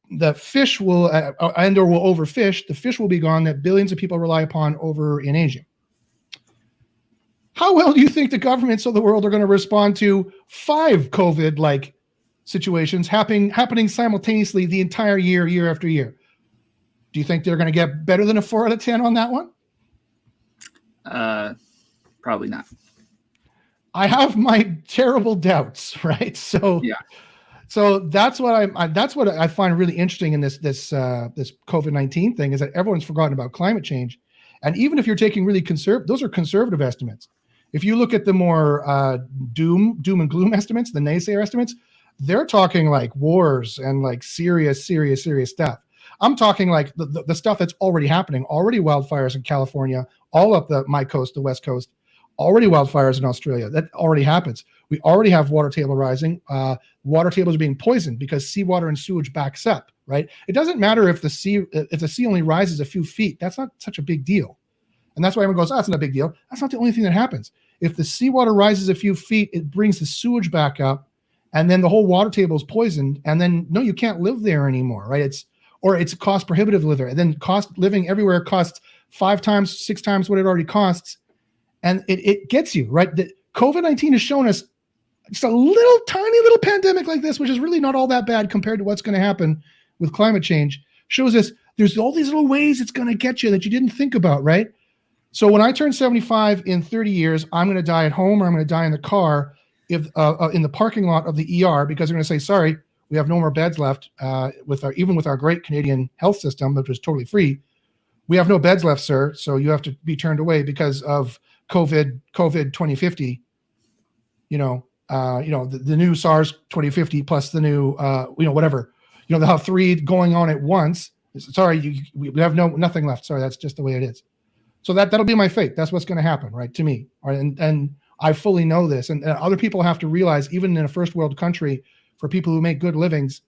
the fish will, and or will overfish, the fish will be gone that billions of people rely upon over in Asia. How well do you think the governments of the world are going to respond to 5 COVID-like situations happening simultaneously the entire year, year after year? Do you think they're going to get better than a 4 out of 10 on that one? Probably not. I have my terrible doubts, right? So yeah. So that's what I find really interesting in this COVID-19 thing, is that everyone's forgotten about climate change. And even if you're taking really those are conservative estimates. If you look at the more doom and gloom estimates, the naysayer estimates, they're talking like wars and like serious stuff. I'm talking like the stuff that's already happening, already wildfires in California, all up my coast, the West Coast, already wildfires in Australia. That already happens. We already have water table rising. Water tables are being poisoned because seawater and sewage backs up, right? It doesn't matter if the sea only rises a few feet. That's not such a big deal. And that's why everyone goes, oh, that's not a big deal. That's not the only thing that happens. If the seawater rises a few feet, it brings the sewage back up, and then the whole water table is poisoned, and then, no, you can't live there anymore, right? It's cost prohibitive to live there. And then living everywhere costs 5 times, 6 times what it already costs. And it gets you, right? COVID-19 has shown us just a little tiny little pandemic like this, which is really not all that bad compared to what's going to happen with climate change, shows us there's all these little ways it's going to get you that you didn't think about, right? So when I turn 75 in 30 years, I'm going to die at home, or I'm going to die in the car, if in the parking lot of the ER, because they're going to say, sorry, we have no more beds left. Even with our great Canadian health system, which was totally free, we have no beds left, sir. So you have to be turned away because of COVID 2050. The new SARS 2050 plus the new whatever. They'll have 3 going on at once. Sorry, we have nothing left. Sorry, that's just the way it is. So that'll be my fate. That's what's going to happen, right, to me. All right, and I fully know this, and other people have to realize, even in a first world country, for people who make good livings,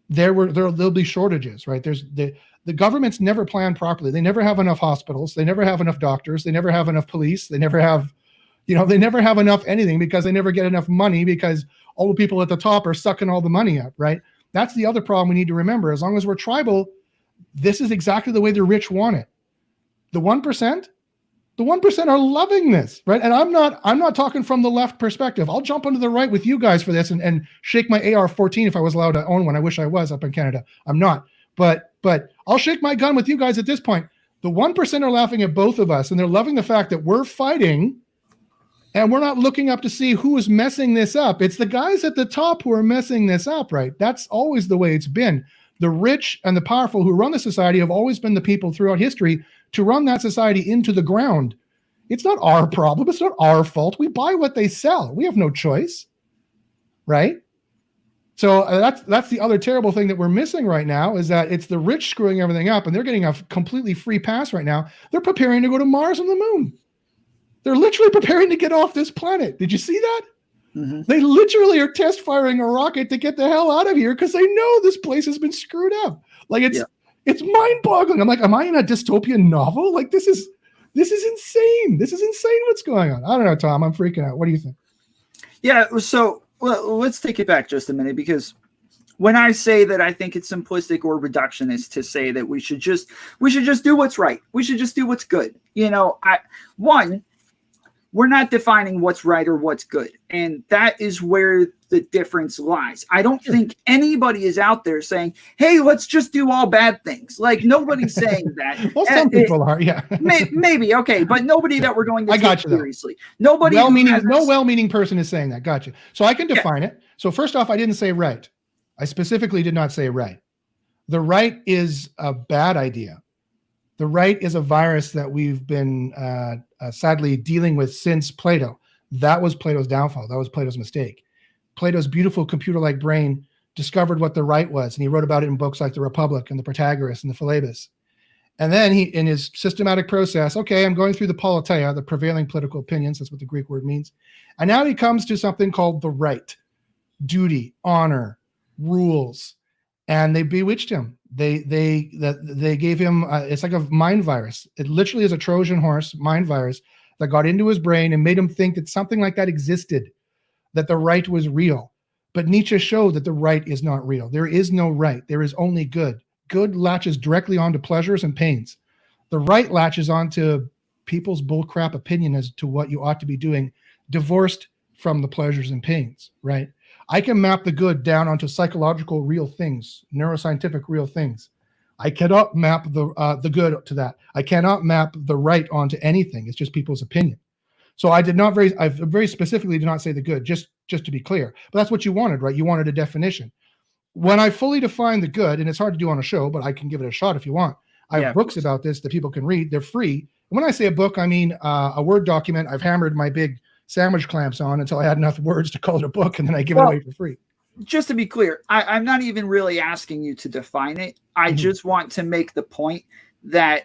there'll be shortages, right? There's the governments never plan properly. They never have enough hospitals. They never have enough doctors. They never have enough police. They never have, they never have enough anything, because they never get enough money, because all the people at the top are sucking all the money up, right? That's the other problem we need to remember. As long as we're tribal, this is exactly the way the rich want it. The 1%, are loving this, right? And I'm not talking from the left perspective. I'll jump onto the right with you guys for this and shake my AR-14 if I was allowed to own one. I wish I was up in Canada. I'm not, but I'll shake my gun with you guys at this point. The 1% are laughing at both of us, and they're loving the fact that we're fighting, and we're not looking up to see who is messing this up. It's the guys at the top who are messing this up, right? That's always the way it's been. The rich and the powerful who run the society have always been the people throughout history to run that society into the ground. It's not our problem. It's not our fault. We buy what they sell. We have no choice, right? So that's the other terrible thing that we're missing right now, is that it's the rich screwing everything up, and they're getting a completely free pass right now. They're preparing to go to Mars and the moon. They're literally preparing to get off this planet. Did you see that? Mm-hmm. They literally are test firing a rocket to get the hell out of here, because they know this place has been screwed up. Like, it's mind-boggling. I'm like, am I in a dystopian novel? Like, this is insane. This is insane what's going on. I don't know, Tom. I'm freaking out. What do you think? Yeah, so let's take it back just a minute, because when I say that I think it's simplistic or reductionist to say that we should just do what's right. We should just do what's good. We're not defining what's right or what's good. And that is where the difference lies. I don't think anybody is out there saying, hey, let's just do all bad things. Like, nobody's saying that. Well, some people are, yeah. Maybe, okay, but nobody that we're going to take seriously. Nobody. No well-meaning person is saying that. Gotcha. So I can define it. So first off, I didn't say right. I specifically did not say right. The right is a bad idea. The right is a virus that we've been sadly dealing with since Plato. That was Plato's downfall. That was Plato's mistake. Plato's beautiful computer-like brain discovered what the right was, and he wrote about it in books like The Republic and The Protagoras and The Philebus. And then he, in his systematic process, okay, I'm going through the politeia, the prevailing political opinions, that's what the Greek word means. And now he comes to something called the right, duty, honor, rules, and they bewitched him. They gave him, it's like a mind virus. It literally is a Trojan horse mind virus that got into his brain and made him think that something like that existed, that the right was real. But Nietzsche showed that the right is not real. There is no right. There is only good. Good latches directly onto pleasures and pains. The right latches onto people's bullcrap opinion as to what you ought to be doing, divorced from the pleasures and pains, right? I can map the good down onto psychological real things, neuroscientific real things. I cannot map the good to that. I cannot map the right onto anything. It's just people's opinion. So I very specifically did not say the good, just to be clear. But that's what you wanted, right? You wanted a definition. When I fully define the good, and it's hard to do on a show, but I can give it a shot if you want. I have books about this that people can read. They're free. And when I say a book, I mean a Word document I've hammered my big sandwich clamps on until I had enough words to call it a book, and then I give it away for free. just to be clear, I'm not even really asking you to define it. I just want to make the point that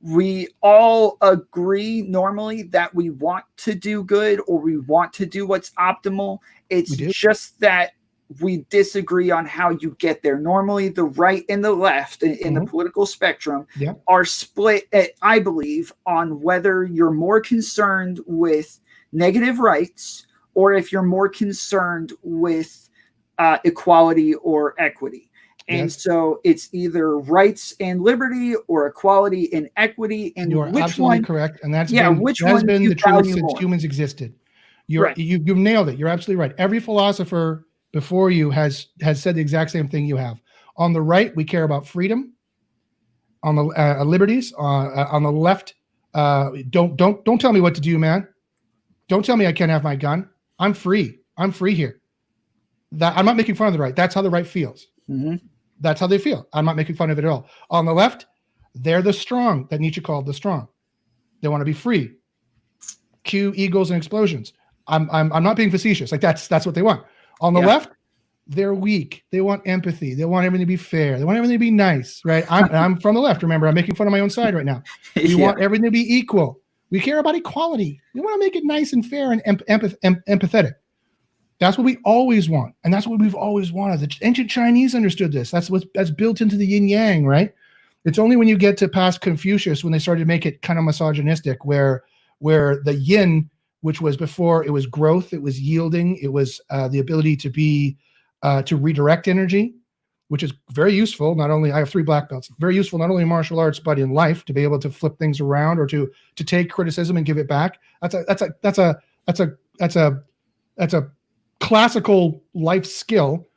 we all agree normally that we want to do good or we want to do what's optimal. It's just that we disagree on how you get there. Normally, the right and the left in the political spectrum are split, I believe, on whether you're more concerned with negative rights or if you're more concerned with equality or equity. And so it's either rights and liberty or equality and equity. And you are which absolutely one, correct. And that's yeah, been, which that has one been the truth since more? humans existed. You've nailed it. You're absolutely right. Every philosopher before you has said the exact same thing you have. On the right, we care about freedom. On the liberties. On the left, don't tell me what to do, man. Don't tell me I can't have my gun. I'm free. I'm free here. That I'm not making fun of the right. That's how the right feels. That's how they feel. I'm not making fun of it at all. On the left, they're the strong that Nietzsche called the strong. They want to be free. Cue egos and explosions. I'm not being facetious. Like that's what they want. On the left, they're weak. They want empathy. They want everything to be fair. They want everything to be nice, right? I'm from the left. Remember, I'm making fun of my own side right now. We want everything to be equal. We care about equality. We want to make it nice and fair and empathetic. That's what we always want, and that's what we've always wanted. The ancient Chinese understood this. That's built into the yin yang, right? It's only when you get to past Confucius when they started to make it kind of misogynistic, where the yin, which was before, it was growth, it was yielding, it was the ability to redirect energy, which is very useful. Not only I have 3 black belts, very useful not only in martial arts but in life, to be able to flip things around or to take criticism and give it back. That's a classical life skill.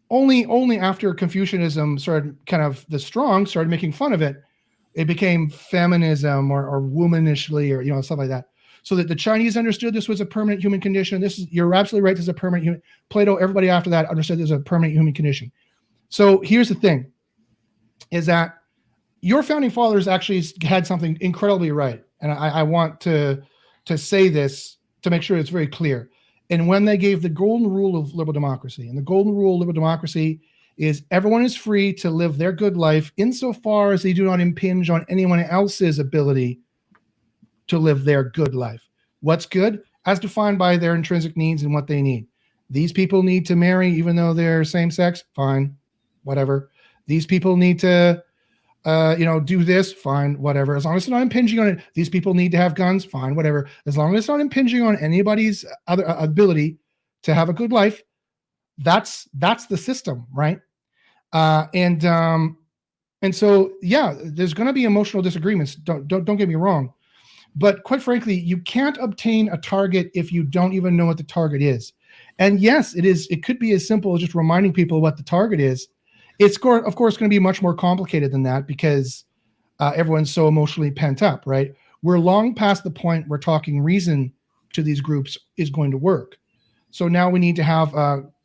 Only after Confucianism started, kind of the strong started making fun of it, it became feminism or womanishly or stuff like that. So that the Chinese understood this was a permanent human condition. You're absolutely right. This is a permanent human. Plato, everybody after that understood this is a permanent human condition. So here's the thing, is that your founding fathers actually had something incredibly right, and I want to say this to make sure it's very clear. And when they gave the golden rule of liberal democracy, and the golden rule of liberal democracy is everyone is free to live their good life insofar as they do not impinge on anyone else's ability to live their good life. What's good? As defined by their intrinsic needs and what they need. These people need to marry even though they're same sex, fine, whatever. These people need to do this, fine, whatever. As long as it's not impinging on it. These people need to have guns, fine, whatever. As long as it's not impinging on anybody's other ability to have a good life, that's the system, right? And so, yeah, there's going to be emotional disagreements. Don't get me wrong, but quite frankly, you can't obtain a target if you don't even know what the target is. And yes, it could be as simple as just reminding people what the target is. It's of course going to be much more complicated than that because everyone's so emotionally pent up, right? We're long past the point where talking reason to these groups is going to work. So now we need to have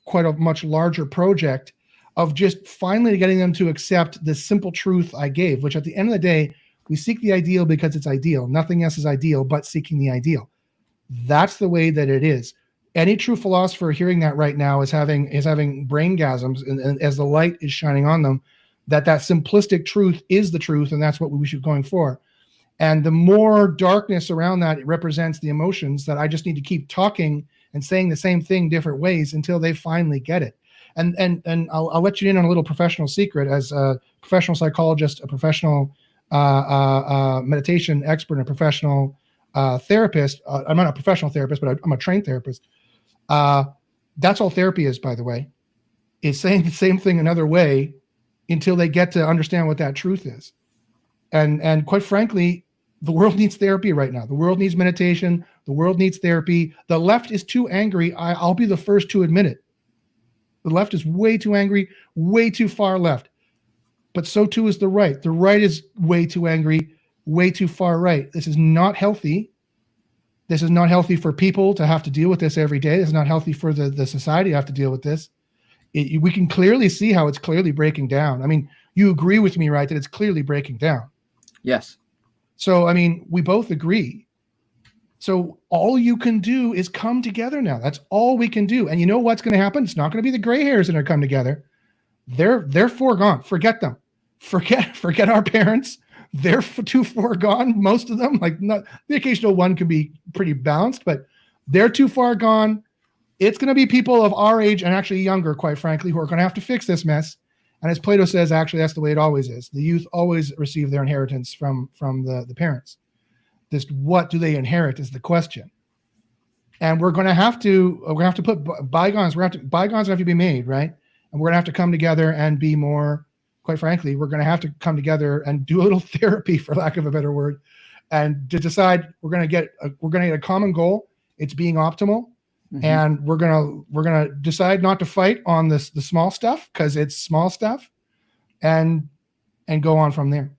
quite a much larger project of just finally getting them to accept the simple truth I gave, which at the end of the day, we seek the ideal because it's ideal. Nothing else is ideal but seeking the ideal. That's the way that it is. Any true philosopher hearing that right now is having braingasms, and as the light is shining on them, that simplistic truth is the truth, and that's what we should be going for. And the more darkness around that, it represents the emotions that I just need to keep talking and saying the same thing different ways until they finally get it. And I'll let you in on a little professional secret. As a professional psychologist, a professional meditation expert, and a professional therapist. I'm not a professional therapist, but I'm a trained therapist. That's all therapy is, by the way, is saying the same thing another way until they get to understand what that truth is. And quite frankly, the world needs therapy right now. The world needs meditation. The world needs therapy. The left is too angry. I'll be the first to admit it. The left is way too angry, way too far left. But so too is the right. The right is way too angry, way too far right. This is not healthy. This is not healthy for people to have to deal with this every day. This is not healthy for the society to have to deal with this. We can clearly see how it's clearly breaking down. I mean, you agree with me, right, that it's clearly breaking down? Yes. So, I mean, we both agree So all you can do is come together now. That's all we can do. And you know what's going to happen? It's not going to be the gray hairs that are come together. They're foregone. Forget them. Forget our parents. They're too foregone. Most of them, like not the occasional one can be pretty balanced, but they're too far gone. It's going to be people of our age and actually younger, quite frankly, who are going to have to fix this mess. And as Plato says, actually, that's the way it always is. The youth always receive their inheritance from the parents. Just what do they inherit is the question. And we're going to have to put bygones. Bygones have to be made, right? And we're going to have to come together and be more. Quite frankly, we're going to have to come together and do a little therapy, for lack of a better word, and to decide we're going to get a common goal. It's being optimal. Mm-hmm. And we're gonna decide not to fight on the small stuff because it's small stuff, and go on from there.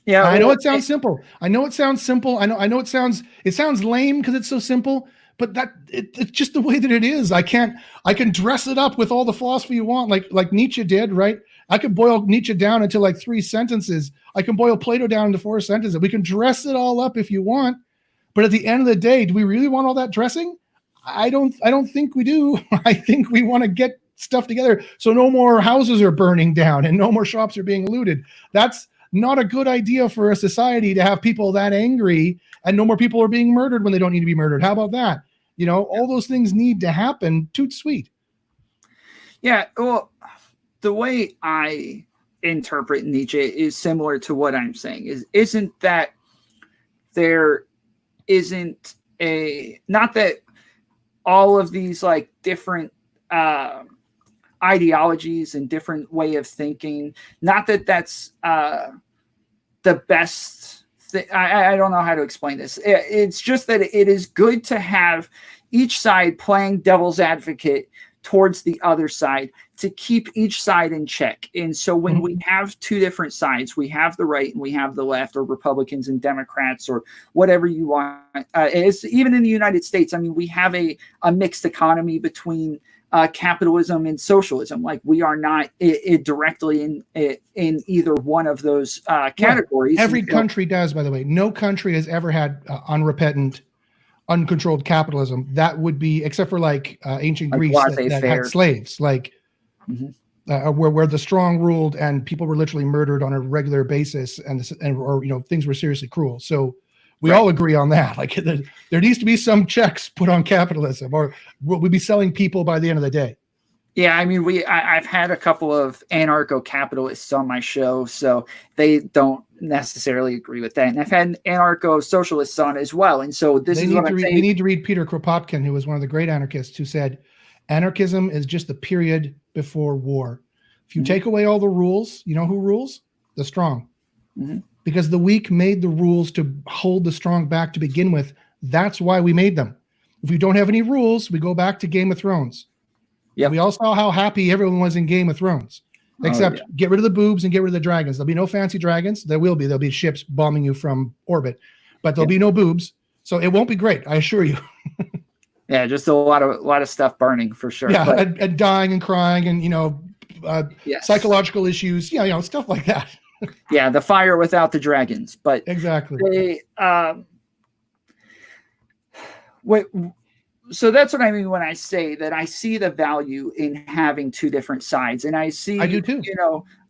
Yeah. I know it sounds simple. I know it sounds lame because it's so simple. But it's just the way that it is. I can dress it up with all the philosophy you want, like Nietzsche did, right? I could boil Nietzsche down into like 3 sentences. I can boil Plato down into 4 sentences. We can dress it all up if you want. But at the end of the day, do we really want all that dressing? I don't think we do. I think we want to get stuff together so no more houses are burning down and no more shops are being looted. That's not a good idea for a society to have people that angry and no more people are being murdered when they don't need to be murdered. How about that? All those things need to happen. Toot sweet. Yeah. Well, the way I interpret Nietzsche is similar to what I'm saying. Isn't that there isn't not that all of these like different ideologies and different way of thinking, not that that's the best thing. I don't know how to explain this. It's just that it is good to have each side playing devil's advocate towards the other side to keep each side in check. And so when we have 2 different sides, we have the right and we have the left, or Republicans and Democrats, or whatever you want. It's even in the United States. I mean, we have a mixed economy between capitalism and socialism. Like we are not directly in either one of those categories. Well, every country does, by the way. No country has ever had unrepentant, uncontrolled capitalism. That would be, except for like ancient Greece that had slaves, like where the strong ruled and people were literally murdered on a regular basis, and things were seriously cruel. So we all agree on that. Like there needs to be some checks put on capitalism, or we'll be selling people by the end of the day. Yeah, I mean, I've had a couple of anarcho-capitalists on my show, so they don't necessarily agree with that. And I've had anarcho-socialists on as well. And so this is what I'm saying. We need to read Peter Kropotkin, who was one of the great anarchists, who said, anarchism is just the period before war. If you take away all the rules, you know who rules? The strong. Because the weak made the rules to hold the strong back to begin with. That's why we made them. If we don't have any rules, we go back to Game of Thrones. Yep. We all saw how happy everyone was in Game of Thrones, except get rid of the boobs and get rid of the dragons. There'll be no fancy dragons. There'll be ships bombing you from orbit, but there'll be no boobs. So it won't be great. I assure you. Yeah. Just a lot of stuff burning for sure. Yeah. And dying and crying and, psychological issues, stuff like that. Yeah. The fire without the dragons, but exactly. So that's what I mean when I say that I see the value in having 2 different sides. And I do too.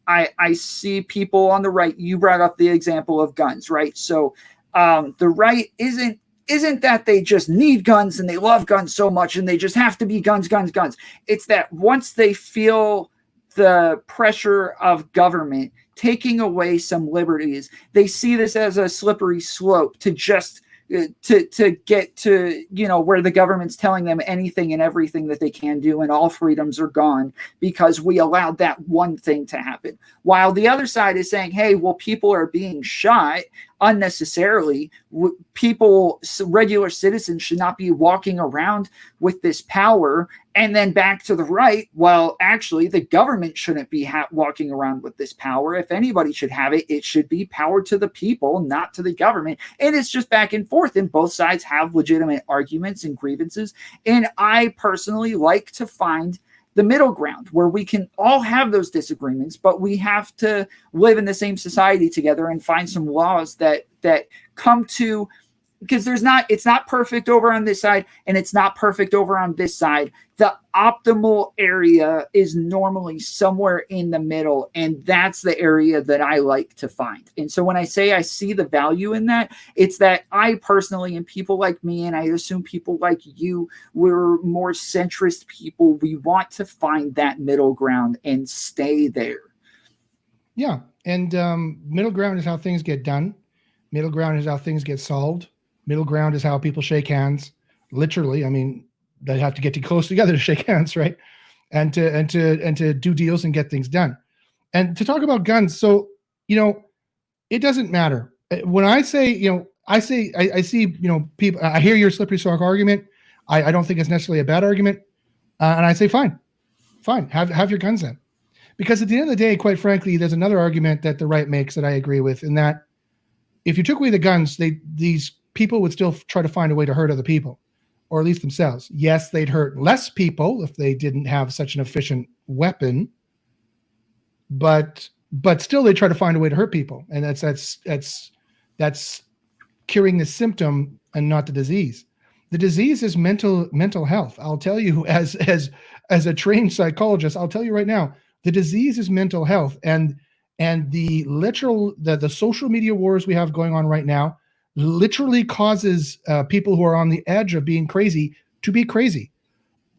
I see people on the right. You brought up the example of guns, right? So the right isn't that they just need guns and they love guns so much and they just have to be guns. It's that once they feel the pressure of government taking away some liberties, they see this as a slippery slope to just to get to, where the government's telling them anything and everything that they can do and all freedoms are gone because we allowed that one thing to happen. While the other side is saying, hey, well, people are being shot unnecessarily. Regular citizens should not be walking around with this power. And then back to the right, well, actually, the government shouldn't be walking around with this power. If anybody should have it, it should be power to the people, not to the government. And it's just back and forth, and both sides have legitimate arguments and grievances. And I personally like to find the middle ground where we can all have those disagreements, but we have to live in the same society together and find some laws that come to because it's not perfect over on this side and it's not perfect over on this side. The optimal area is normally somewhere in the middle, and that's the area that I like to find. And so when I say I see the value in that, it's that I personally, and people like me, and I assume people like you, we're more centrist people. We want to find that middle ground and stay there. Yeah, and middle ground is how things get done. Middle ground is how things get solved. Middle ground is how people shake hands. Literally, I mean, they have to get too close together to shake hands, right? And to do deals and get things done. And to talk about guns, so it doesn't matter. When I say, I see, people. I hear your slippery sock argument. I don't think it's necessarily a bad argument, and I say, fine, have your guns then, because at the end of the day, quite frankly, there's another argument that the right makes that I agree with, in that if you took away the guns, these people would still try to find a way to hurt other people, or at least themselves. Yes, they'd hurt less people if they didn't have such an efficient weapon, but still they try to find a way to hurt people, and that's curing the symptom and not the disease. The disease is mental health. I'll tell you, as a trained psychologist, I'll tell you right now, the disease is mental health, and the social media wars we have going on right now literally causes people who are on the edge of being crazy to be crazy.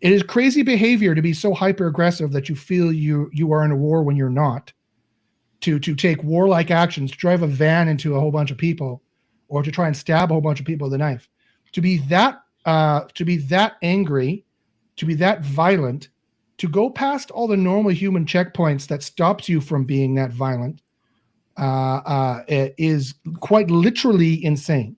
It is crazy behavior to be so hyper aggressive that you feel you are in a war when you're not. To take warlike actions, to drive a van into a whole bunch of people, or to try and stab a whole bunch of people with a knife, to be that angry, to be that violent, to go past all the normal human checkpoints that stops you from being that violent, it is quite literally insane.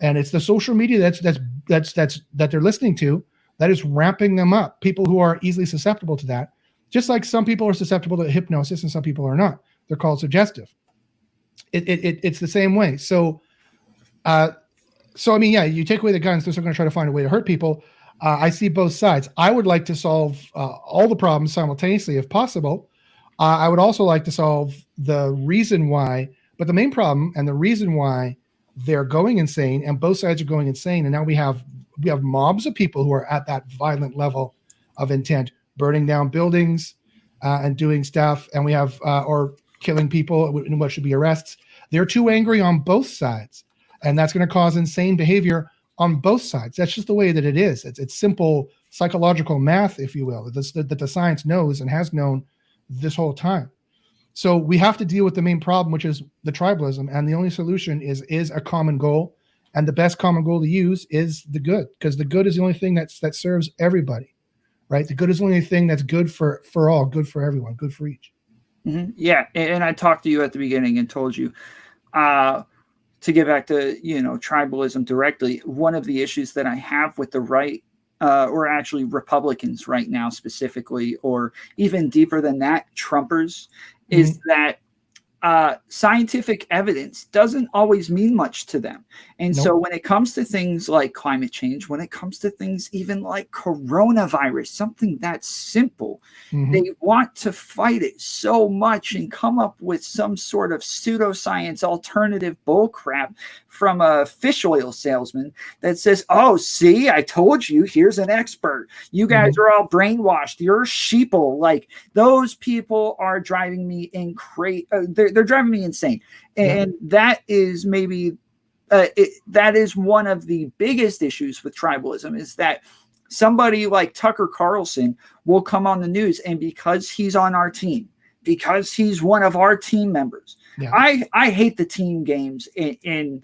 And it's the social media that they're listening to that is ramping them up. People who are easily susceptible to that, just like some people are susceptible to hypnosis and some people are not. They're called suggestive. It's the same way. So I mean, yeah, you take away the guns, they're still going to try to find a way to hurt people. I see both sides. I would like to solve all the problems simultaneously if possible. I would also like to solve the reason why, but the main problem and the reason why they're going insane, and both sides are going insane. And now we have mobs of people who are at that violent level of intent, burning down buildings and doing stuff. And we have, or killing people in what should be arrests. They're too angry on both sides. And that's going to cause insane behavior on both sides. That's just the way that it is. It's simple psychological math, if you will, that the science knows and has known this whole time. So we have to deal with the main problem, which is the tribalism. And the only solution is a common goal. And the best common goal to use is the good, because the good is the only thing that serves everybody, right? The good is the only thing that's good for all, good for everyone, good for each. Mm-hmm. Yeah. And I talked to you at the beginning and told you, to get back to, tribalism directly, one of the issues that I have with the right, or actually Republicans right now specifically, or even deeper than that, Trumpers, is that scientific evidence doesn't always mean much to them. And so when it comes to things like climate change, when it comes to things even like coronavirus, something that's simple, they want to fight it so much and come up with some sort of pseudoscience alternative bullcrap from a fish oil salesman that says, oh, see, I told you, here's an expert. You guys are all brainwashed. You're sheeple. Like, those people are driving me they're driving me insane. And that is maybe that is one of the biggest issues with tribalism, is that somebody like Tucker Carlson will come on the news, and because he's on our team, because he's one of our team members, I hate the team games in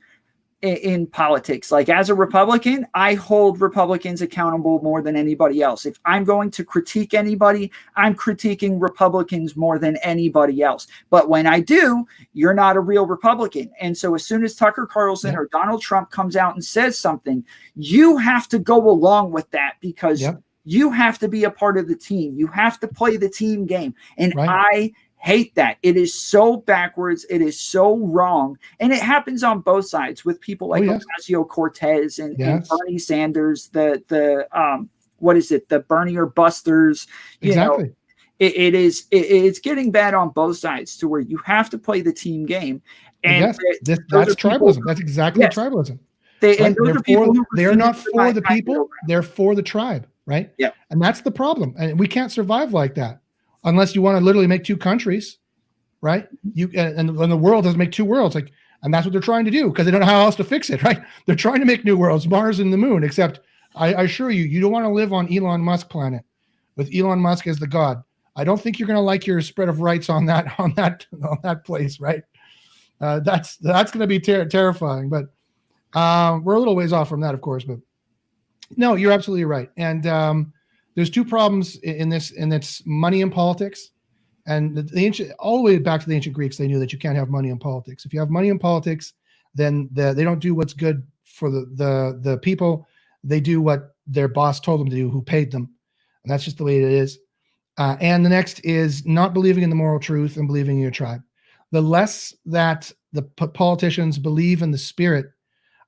politics. Like, as a Republican, I hold Republicans accountable more than anybody else. If I'm going to critique anybody, I'm critiquing Republicans more than anybody else. But when I do, you're not a real Republican. And so as soon as Tucker Carlson or Donald Trump comes out and says something, you have to go along with that, because you have to be a part of the team. You have to play the team game. And I hate that. It is so backwards. It is so wrong. And it happens on both sides with people like Ocasio-Cortez and Bernie Sanders, what is it? The Bernie or Busters, it's getting bad on both sides, to where you have to play the team game. And that's tribalism. That's exactly tribalism. Right? Those are people who They are not refuse to for the buy people, they're for the tribe, right? Yeah. And that's the problem. And we can't survive like that unless you want to literally make two countries, right? You and the world doesn't make two worlds, like, and that's what they're trying to do because they don't know how else to fix it, right? They're trying to make new worlds, Mars and the moon, except I assure you, you don't want to live on Elon Musk planet with Elon Musk as the god. I don't think you're going to like your spread of rights on that place, right? That's going to be terrifying, but we're a little ways off from that, of course. But no, you're absolutely right. And there's two problems in this, and it's money and politics. And the ancient, all the way back to the ancient Greeks, they knew that you can't have money in politics. If you have money in politics, then they don't do what's good for the people. They do what their boss told them to do, who paid them. And that's just the way it is. And the next is not believing in the moral truth and believing in your tribe. The less that the politicians believe in the spirit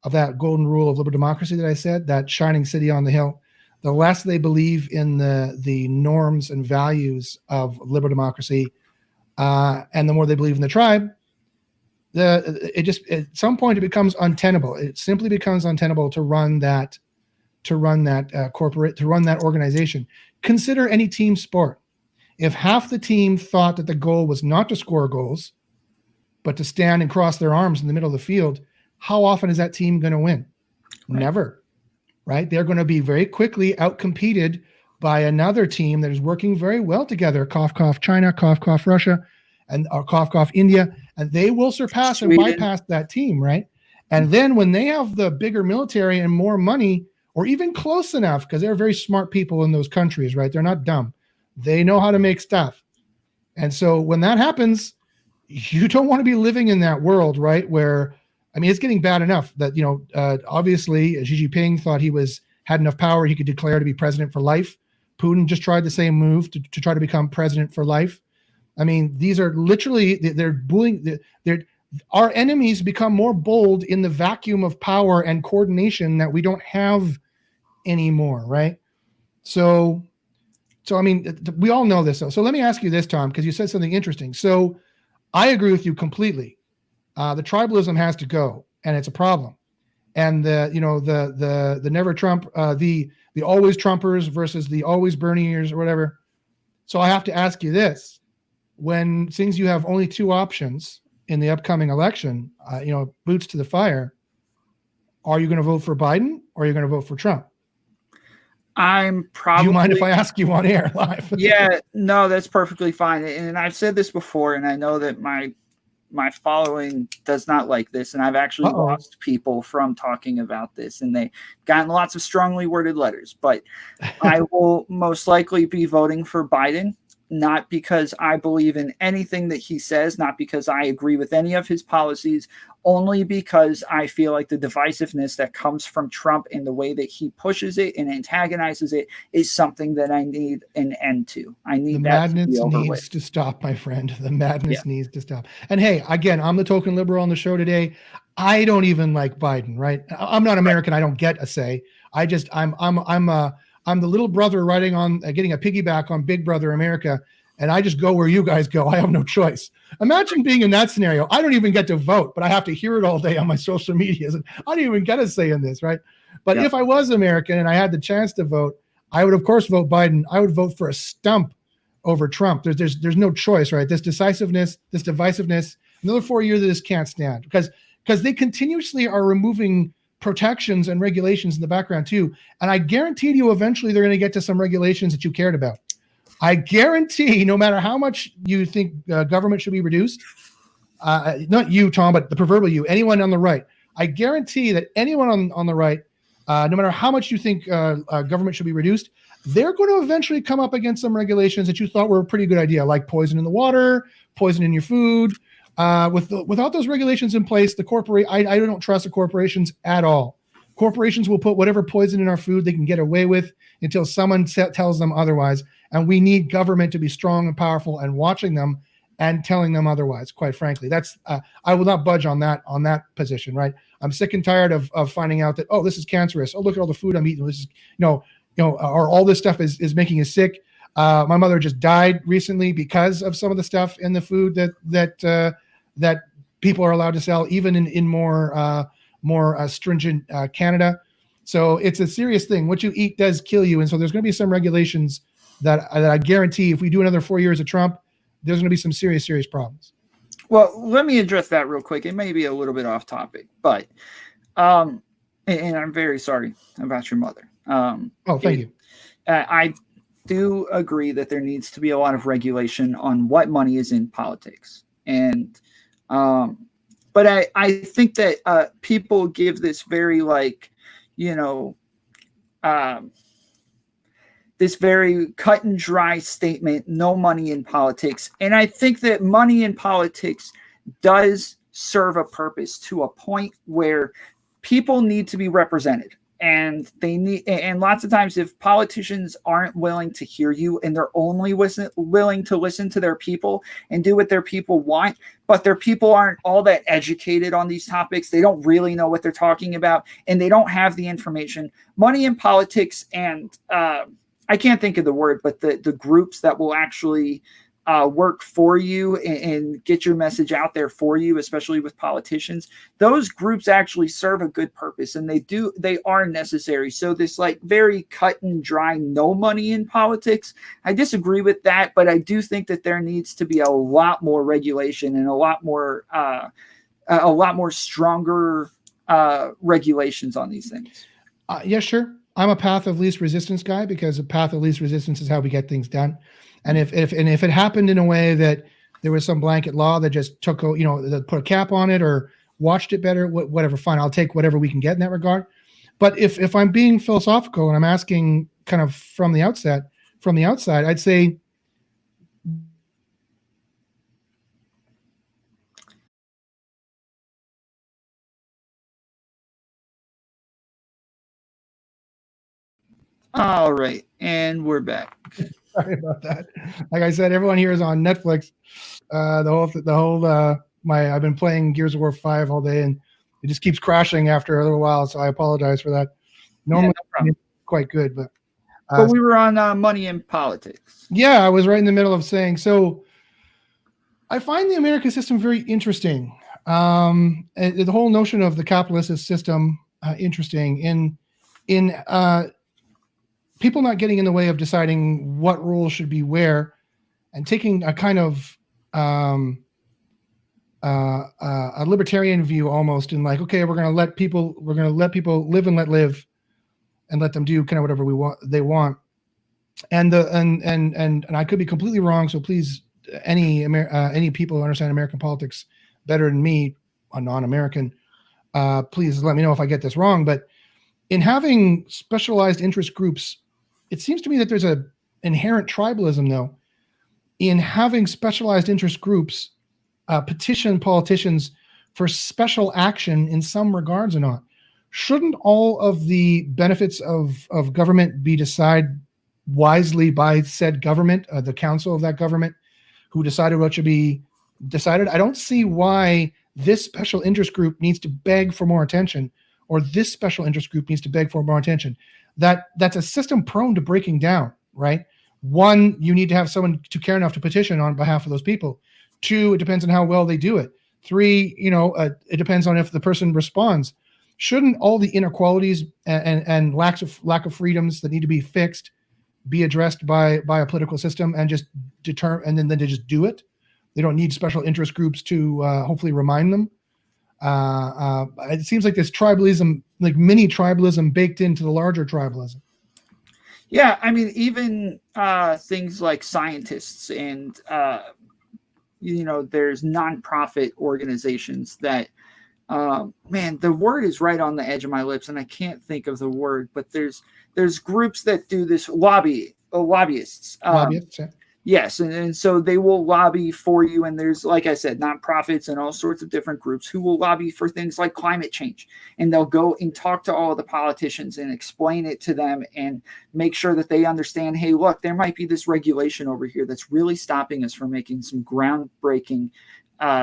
of that golden rule of liberal democracy that I said, that shining city on the hill, the less they believe in the norms and values of liberal democracy, and the more they believe in the tribe, it just at some point it becomes untenable. It simply becomes untenable to run that corporate, to run that organization. Consider any team sport. If half the team thought that the goal was not to score goals, but to stand and cross their arms in the middle of the field, how often is that team going to win? Right. Never, right? They're going to be very quickly outcompeted by another team that is working very well together. Cough, cough, China, cough, cough, Russia, and cough, cough, India, and they will surpass Sweden. And bypass that team, right? And then when they have the bigger military and more money, or even close enough, because they're very smart people in those countries, right? They're not dumb. They know how to make stuff. And so when that happens, you don't want to be living in that world, right? Where, I mean, it's getting bad enough that, obviously Xi Jinping thought he had enough power, he could declare to be president for life. Putin just tried the same move to try to become president for life. I mean, these are literally, they're bullying, our enemies become more bold in the vacuum of power and coordination that we don't have anymore, right? So I mean, we all know this. So let me ask you this, Tom, because you said something interesting. So I agree with you completely. The tribalism has to go, and it's a problem. And the never Trump, the always Trumpers versus the always Berniers or whatever. So I have to ask you this: when since you have only two options in the upcoming election, boots to the fire, are you going to vote for Biden or are you going to vote for Trump? I'm probably. Do you mind if I ask you on air live? Yeah, no, that's perfectly fine. And I've said this before, and I know that my following does not like this, and I've actually lost people from talking about this, and they've gotten lots of strongly worded letters. But I will most likely be voting for Biden, not because I believe in anything that he says, not because I agree with any of his policies, only because I feel like the divisiveness that comes from Trump and the way that he pushes it and antagonizes it is something that I need an end to. I need the that madness to be over needs with. to stop, my friend. The madness needs to stop. And hey, again, I'm the token liberal on the show today. I don't even like Biden, right? I'm not American. I don't get a say. I'm the little brother riding on, getting a piggyback on Big Brother America. And I just go where you guys go. I have no choice. Imagine being in that scenario. I don't even get to vote, but I have to hear it all day on my social medias. And I don't even get a say in this, right? But if I was American and I had the chance to vote, I would, of course, vote Biden. I would vote for a stump over Trump. There's no choice, right? This decisiveness, this divisiveness, another 4 years of this can't stand because they continuously are removing protections and regulations in the background too. And I guarantee you eventually they're going to get to some regulations that you cared about. I guarantee, no matter how much you think government should be reduced, not you, Tom, but the proverbial you, anyone on the right, I guarantee that anyone on the right, no matter how much you think government should be reduced, they're going to eventually come up against some regulations that you thought were a pretty good idea, like poison in the water, poison in your food. Without those regulations in place, I don't trust the corporations at all. Corporations will put whatever poison in our food they can get away with until someone tells them otherwise. And we need government to be strong and powerful and watching them and telling them otherwise, quite frankly. That's I will not budge on that position, right? I'm sick and tired of finding out that, this is cancerous. Oh, look at all the food I'm eating. This is, or all this stuff is making us sick. My mother just died recently because of some of the stuff in the food that people are allowed to sell, even in more more stringent Canada. So it's a serious thing. What you eat does kill you. And so there's going to be some regulations that I guarantee if we do another 4 years of Trump, there's going to be some serious problems. Well, let me address that real quick. It may be a little bit off topic, but and I'm very sorry about your mother. Thank you. I do agree that there needs to be a lot of regulation on what money is in politics. And but I think that people give this very this very cut and dry statement, no money in politics. And I think that money in politics does serve a purpose to a point where people need to be represented. And and lots of times if politicians aren't willing to hear you and they're only willing to listen to their people and do what their people want, but their people aren't all that educated on these topics, they don't really know what they're talking about, and they don't have the information. Money in politics and I can't think of the word, but the groups that will actually work for you and get your message out there for you, especially with politicians, those groups actually serve a good purpose, and they are necessary. So this very cut and dry, no money in politics, I disagree with that, but I do think that there needs to be a lot more regulation and a lot more stronger regulations on these things. Yeah, sure. I'm a path of least resistance guy, because a path of least resistance is how we get things done. And if it happened in a way that there was some blanket law that just took, that put a cap on it or watched it better, whatever, fine. I'll take whatever we can get in that regard. But if I'm being philosophical and I'm asking kind of from the outside, I'd say, all right, and we're back. Sorry about that. Like I said, everyone here is on Netflix. I've been playing Gears of War 5 all day, and it just keeps crashing after a little while. So I apologize for that. Normally, it's quite good, but we were on money in politics. Yeah, I was right in the middle of saying. So I find the American system very interesting. The whole notion of the capitalist system interesting in people not getting in the way of deciding what rules should be where, and taking a kind of a libertarian view almost, in okay, we're going to let people live and let live, and let them do kind of whatever they want. And I could be completely wrong, so please, any people who understand American politics better than me, a non-American, please let me know if I get this wrong. But in having specialized interest groups, it seems to me that there's an inherent tribalism, though, in having specialized interest groups petition politicians for special action in some regards or not. Shouldn't all of the benefits of government be decided wisely by said government, the council of that government, who decided what should be decided? I don't see why this special interest group needs to beg for more attention, or this special interest group needs to beg for more attention. That's a system prone to breaking down, right? One, you need to have someone to care enough to petition on behalf of those people. Two, it depends on how well they do it. Three, it depends on if the person responds. Shouldn't all the inequalities and lack of freedoms that need to be fixed be addressed by a political system, and just and then they just do it? They don't need special interest groups to hopefully remind them. It seems like there's tribalism, like mini tribalism, baked into the larger tribalism. Yeah, I mean, even things like scientists and there's nonprofit organizations that, man, the word is right on the edge of my lips, and I can't think of the word. But there's groups that do this lobbyists. Lobbyists, yeah. Yes, and so they will lobby for you, and there's, like I said, nonprofits and all sorts of different groups who will lobby for things like climate change, and they'll go and talk to all of the politicians and explain it to them and make sure that they understand, hey, look, there might be this regulation over here that's really stopping us from making some groundbreaking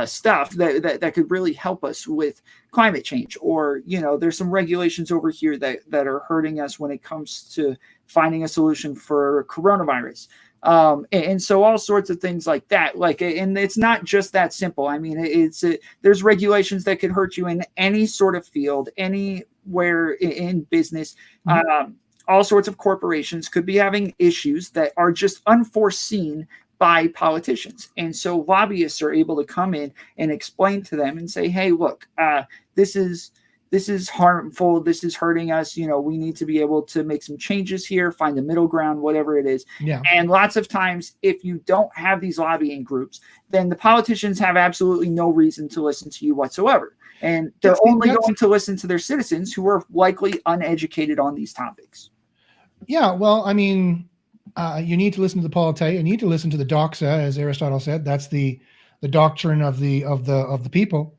stuff that could really help us with climate change, or there's some regulations over here that are hurting us when it comes to finding a solution for coronavirus. And so all sorts of things like that. Like, and it's not just that simple. I mean, there's regulations that could hurt you in any sort of field, anywhere in business. All sorts of corporations could be having issues that are just unforeseen by politicians. And so lobbyists are able to come in and explain to them and say, hey, look, this is harmful. This is hurting us. You know, we need to be able to make some changes here, find the middle ground, whatever it is. Yeah. And lots of times, if you don't have these lobbying groups, then the politicians have absolutely no reason to listen to you whatsoever. And they're only going to listen to their citizens who are likely uneducated on these topics. Yeah, well, I mean, you need to listen to the polity. You need to listen to the doxa, as Aristotle said. That's the doctrine of the people.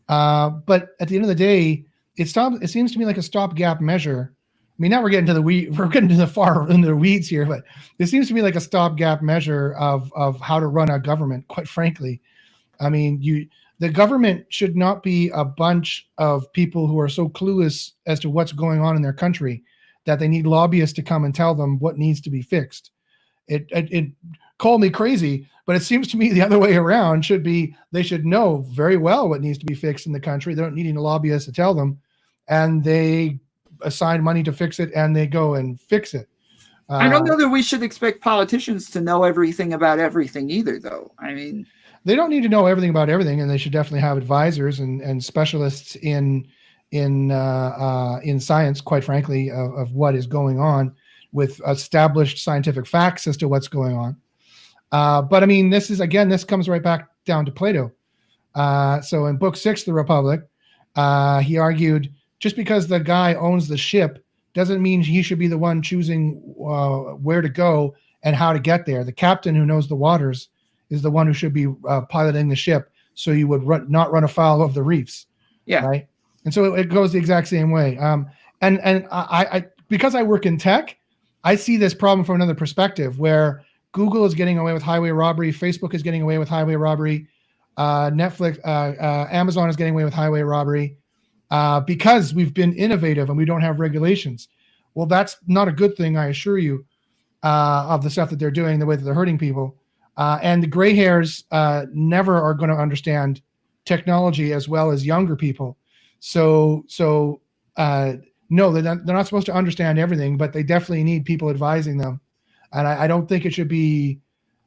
But at the end of the day, it seems to me like a stopgap measure. I mean, now we're getting to the weeds here, but it seems to me like a stopgap measure of how to run a government. Quite frankly, I mean, the government should not be a bunch of people who are so clueless as to what's going on in their country that they need lobbyists to come and tell them what needs to be fixed. It called me crazy, but it seems to me the other way around should be they should know very well what needs to be fixed in the country. They don't need any lobbyists to tell them, and they assign money to fix it, and they go and fix it. I don't know that we should expect politicians to know everything about everything either, though. I mean, they don't need to know everything about everything, and they should definitely have advisors and specialists in science, quite frankly, of what is going on, with established scientific facts as to what's going on. But I mean, this comes right back down to Plato. So in Book 6, The Republic, he argued just because the guy owns the ship doesn't mean he should be the one choosing where to go and how to get there. The captain who knows the waters is the one who should be piloting the ship, so you would not run afoul of the reefs. Yeah. Right. And so it goes the exact same way. And I because I work in tech, I see this problem from another perspective, where Google is getting away with highway robbery, Facebook is getting away with highway robbery, Netflix, Amazon is getting away with highway robbery, because we've been innovative and we don't have regulations. Well, that's not a good thing, I assure you, of the stuff that they're doing, the way that they're hurting people. And the gray hairs never are going to understand technology as well as younger people. So no, they're not supposed to understand everything, but they definitely need people advising them. And I don't think it should be.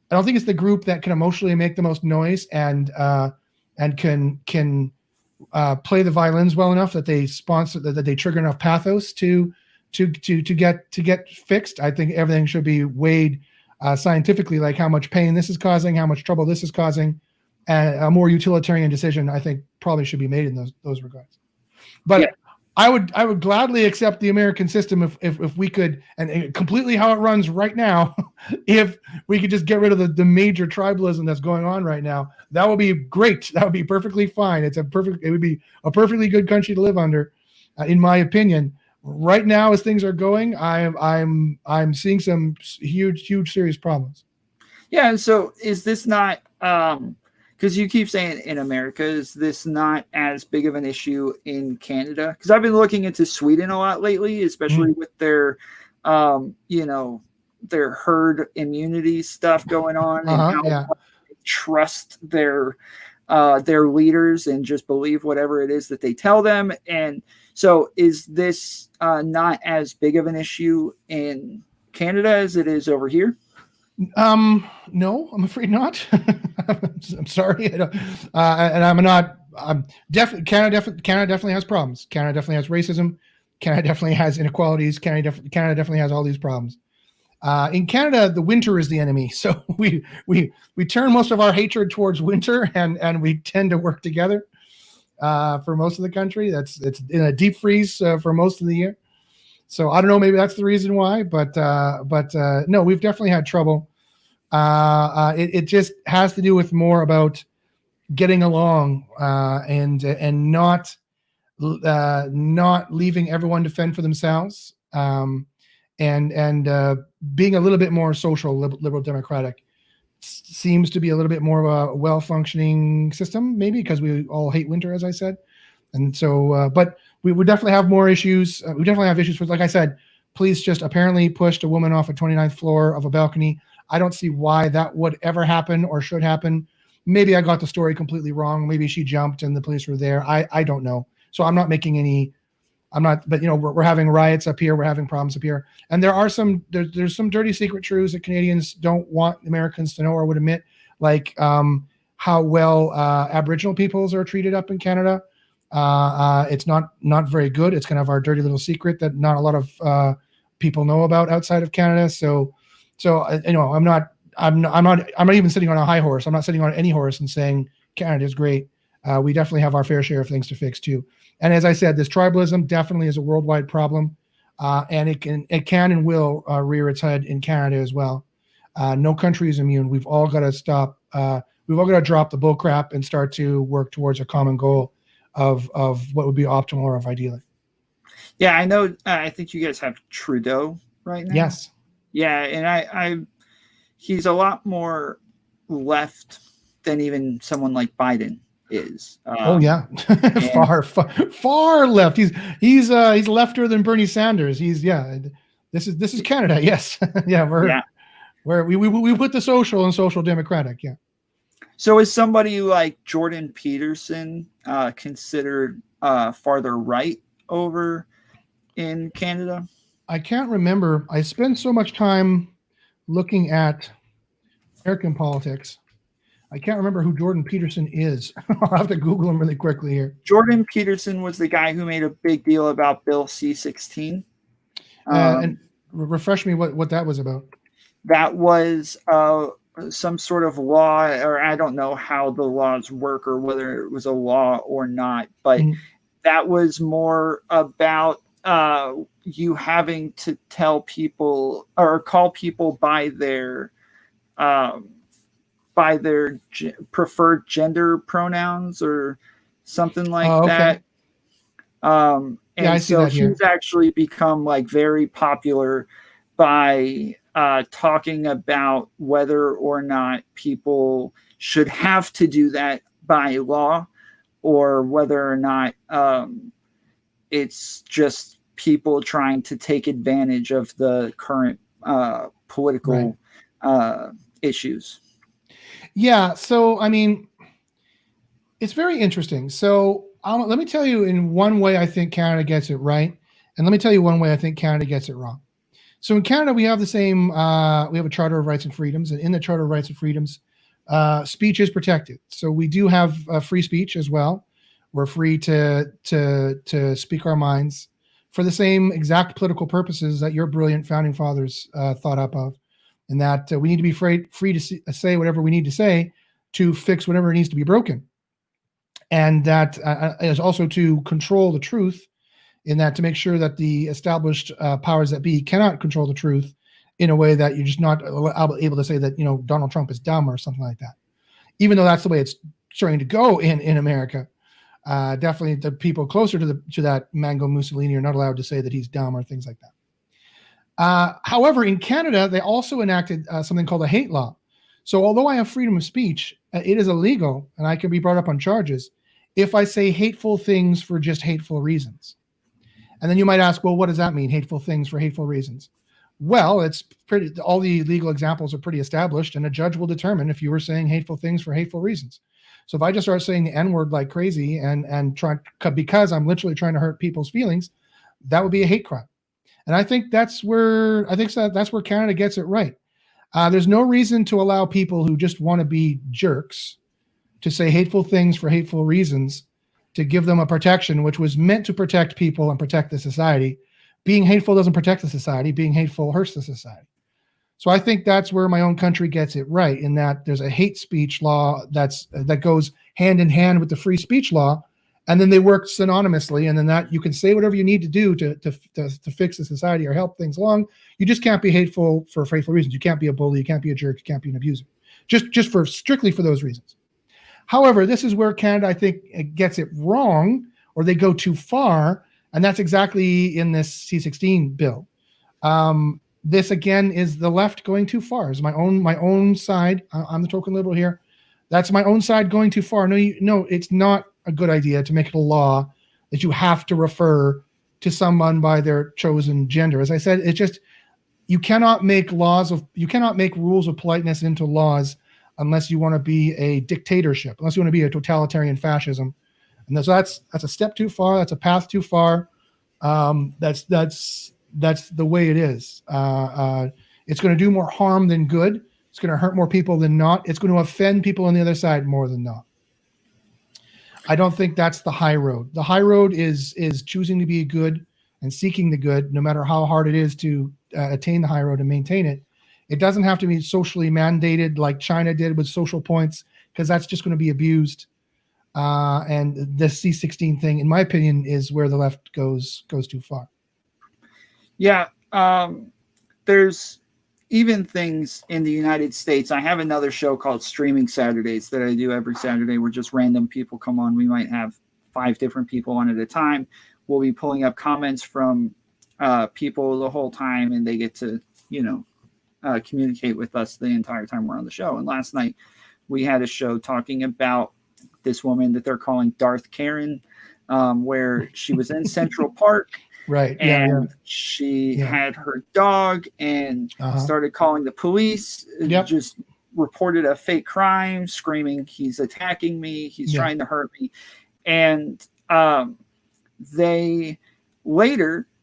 I don't think it's the group that can emotionally make the most noise and can play the violins well enough that they trigger enough pathos to get fixed. I think everything should be weighed scientifically, like how much pain this is causing, how much trouble this is causing, and a more utilitarian decision, I think, probably should be made in those regards. But yeah. I would gladly accept the American system if we could, and completely how it runs right now, if we could just get rid of the major tribalism that's going on right now. That would be great. That would be perfectly fine. It would be a perfectly good country to live under, in my opinion. Right now, as things are going, I'm seeing some huge serious problems. Yeah, and so is this not? Because you keep saying in America, is this not as big of an issue in Canada? Because I've been looking into Sweden a lot lately, especially with their, their herd immunity stuff going on, and how they trust their leaders and just believe whatever it is that they tell them. And so, is this not as big of an issue in Canada as it is over here? No, I'm afraid not. I'm sorry. And I'm not. Canada definitely has problems. Canada definitely has racism. Canada definitely has inequalities. Canada definitely has all these problems. In Canada, the winter is the enemy. So we turn most of our hatred towards winter, and we tend to work together. For most of the country, it's in a deep freeze for most of the year. So I don't know. Maybe that's the reason why. But no, we've definitely had trouble. It just has to do with more about getting along and not leaving everyone to fend for themselves, and being a little bit more social, liberal democratic. Seems to be a little bit more of a well-functioning system, maybe because we all hate winter, as I said. And so, but we would definitely have more issues. We definitely have issues with, like I said, police just apparently pushed a woman off a 29th floor of a balcony. I don't see why that would ever happen or should happen. Maybe I got the story completely wrong. Maybe she jumped and the police were there. I don't know. So I'm not making any. I'm not. But we're having riots up here. We're having problems up here, and there are some. There's some dirty secret truths that Canadians don't want Americans to know or would admit, like how well Aboriginal peoples are treated up in Canada. It's not very good. It's kind of our dirty little secret that not a lot of people know about outside of Canada. So I'm not even sitting on a high horse. I'm not sitting on any horse and saying Canada is great. We definitely have our fair share of things to fix too. And as I said, this tribalism definitely is a worldwide problem, and it can and will rear its head in Canada as well. No country is immune. We've all got to stop. We've all got to drop the bull crap and start to work towards a common goal of what would be optimal or of ideally. Yeah, I know. I think you guys have Trudeau right now. Yes. Yeah, and he's a lot more left than even someone like Biden is. Oh yeah, far left. He's lefter than Bernie Sanders. This is Canada. Yes, we put the social and social democratic. Yeah. So is somebody like Jordan Peterson considered farther right over in Canada? I can't remember. I spend so much time looking at American politics. I can't remember who Jordan Peterson is. I'll have to Google him really quickly here. Jordan Peterson was the guy who made a big deal about Bill C-16. And refresh me what that was about. That was some sort of law, or I don't know how the laws work or whether it was a law or not, but that was more about you having to tell people or call people by their preferred gender pronouns or something like that. And I see that here. He's actually become like very popular by talking about whether or not people should have to do that by law, or whether or not it's just people trying to take advantage of the current political issues. Yeah, so I mean, it's very interesting. So let me tell you in one way I think Canada gets it right, and let me tell you one way I think Canada gets it wrong. So in Canada, we have the same, we have a Charter of Rights and Freedoms, and in the Charter of Rights and Freedoms, speech is protected. So we do have free speech as well. We're free to speak our minds for the same exact political purposes that your brilliant founding fathers thought up of, and that we need to be free to say whatever we need to say to fix whatever needs to be broken. And that is also to control the truth, in that to make sure that the established powers that be cannot control the truth in a way that you're just not able to say that, Donald Trump is dumb or something like that. Even though that's the way it's starting to go in America. Definitely the people closer to that Mango Mussolini are not allowed to say that he's dumb or things like that. However, in Canada, they also enacted something called a hate law. So although I have freedom of speech, it is illegal, and I can be brought up on charges if I say hateful things for just hateful reasons. And then you might ask, well, what does that mean? Hateful things for hateful reasons. Well, it's all the legal examples are pretty established, and a judge will determine if you were saying hateful things for hateful reasons. So if I just start saying the N-word like crazy and because I'm literally trying to hurt people's feelings, that would be a hate crime. And I think that's where Canada gets it right. There's no reason to allow people who just want to be jerks to say hateful things for hateful reasons, to give them a protection which was meant to protect people and protect the society. Being hateful doesn't protect the society. Being hateful hurts the society. So I think that's where my own country gets it right, in that there's a hate speech law that goes hand in hand with the free speech law, and then they work synonymously, and then that you can say whatever you need to do to fix the society or help things along. You just can't be hateful for hateful reasons. You can't be a bully. You can't be a jerk. You can't be an abuser. Just strictly for those reasons. However, this is where Canada, I think, gets it wrong, or they go too far, and that's exactly in this C-16 bill. This again is the left going too far. Is my own side. I'm the token liberal here. That's my own side going too far. No, it's not a good idea to make it a law that you have to refer to someone by their chosen gender. As I said, you cannot make rules of politeness into laws unless you want to be a dictatorship, unless you want to be a totalitarian fascism. And so that's a step too far. That's a path too far. That's the way it is. It's going to do more harm than good. It's going to hurt more people than not. It's going to offend people on the other side more than not. I don't think that's the high road. The high road is choosing to be good and seeking the good, no matter how hard it is to attain the high road and maintain it. It doesn't have to be socially mandated like China did with social points, because that's just going to be abused. And the C16 thing, in my opinion, is where the left goes too far. Yeah. There's even things in the United States. I have another show called Streaming Saturdays that I do every Saturday, where just random people come on. We might have 5 different people on at a time. We'll be pulling up comments from people the whole time, and they get to, communicate with us the entire time we're on the show. And last night we had a show talking about this woman that they're calling Darth Karen, where she was in Central Park. Right. And she had her dog and started calling the police, just reported a fake crime, screaming, "He's attacking me. He's trying to hurt me." And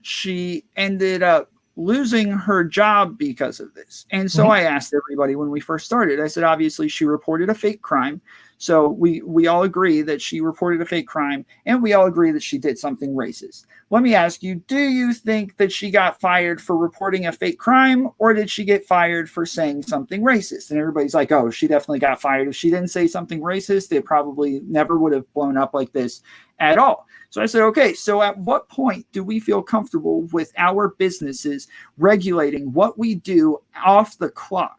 she ended up losing her job because of this. And so I asked everybody when we first started, I said, obviously she reported a fake crime. So we all agree that she reported a fake crime, and we all agree that she did something racist. Let me ask you, do you think that she got fired for reporting a fake crime, or did she get fired for saying something racist? And everybody's like, oh, she definitely got fired. If she didn't say something racist, it probably never would have blown up like this at all. So I said, okay, so at what point do we feel comfortable with our businesses regulating what we do off the clock?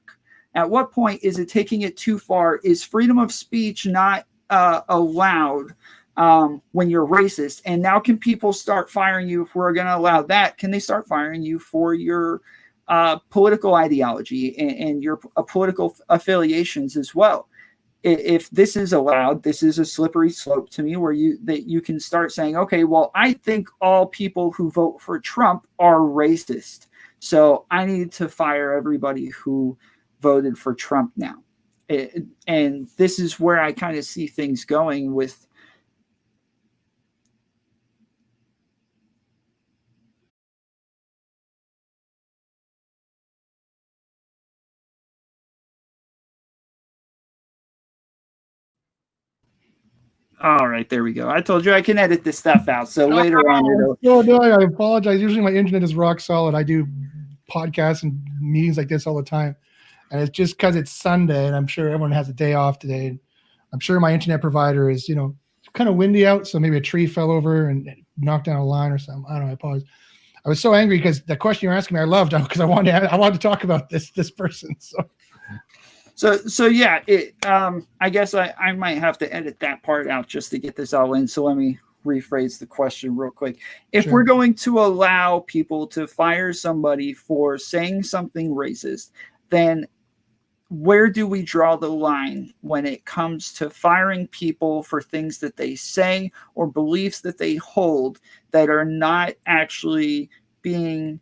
At what point is it taking it too far? Is freedom of speech not allowed when you're racist? And now can people start firing you if we're going to allow that? Can they start firing you for your political ideology and your political affiliations as well? If this is allowed, this is a slippery slope to me, where you can start saying, okay, well, I think all people who vote for Trump are racist, so I need to fire everybody who voted for Trump now. And this is where I kind of see things going with. All right, there we go. I told you I can edit this stuff out. So later on, I apologize. Usually my internet is rock solid. I do podcasts and meetings like this all the time. And it's just because it's Sunday, and I'm sure everyone has a day off today. And I'm sure my internet provider is, kind of windy out, so maybe a tree fell over and knocked down a line or something. I don't know. I apologize. I was so angry because the question you're asking me, I loved, because I wanted to talk about this person. So yeah, I guess I might have to edit that part out just to get this all in. So let me rephrase the question real quick. If we're going to allow people to fire somebody for saying something racist, then where do we draw the line when it comes to firing people for things that they say or beliefs that they hold that are not actually being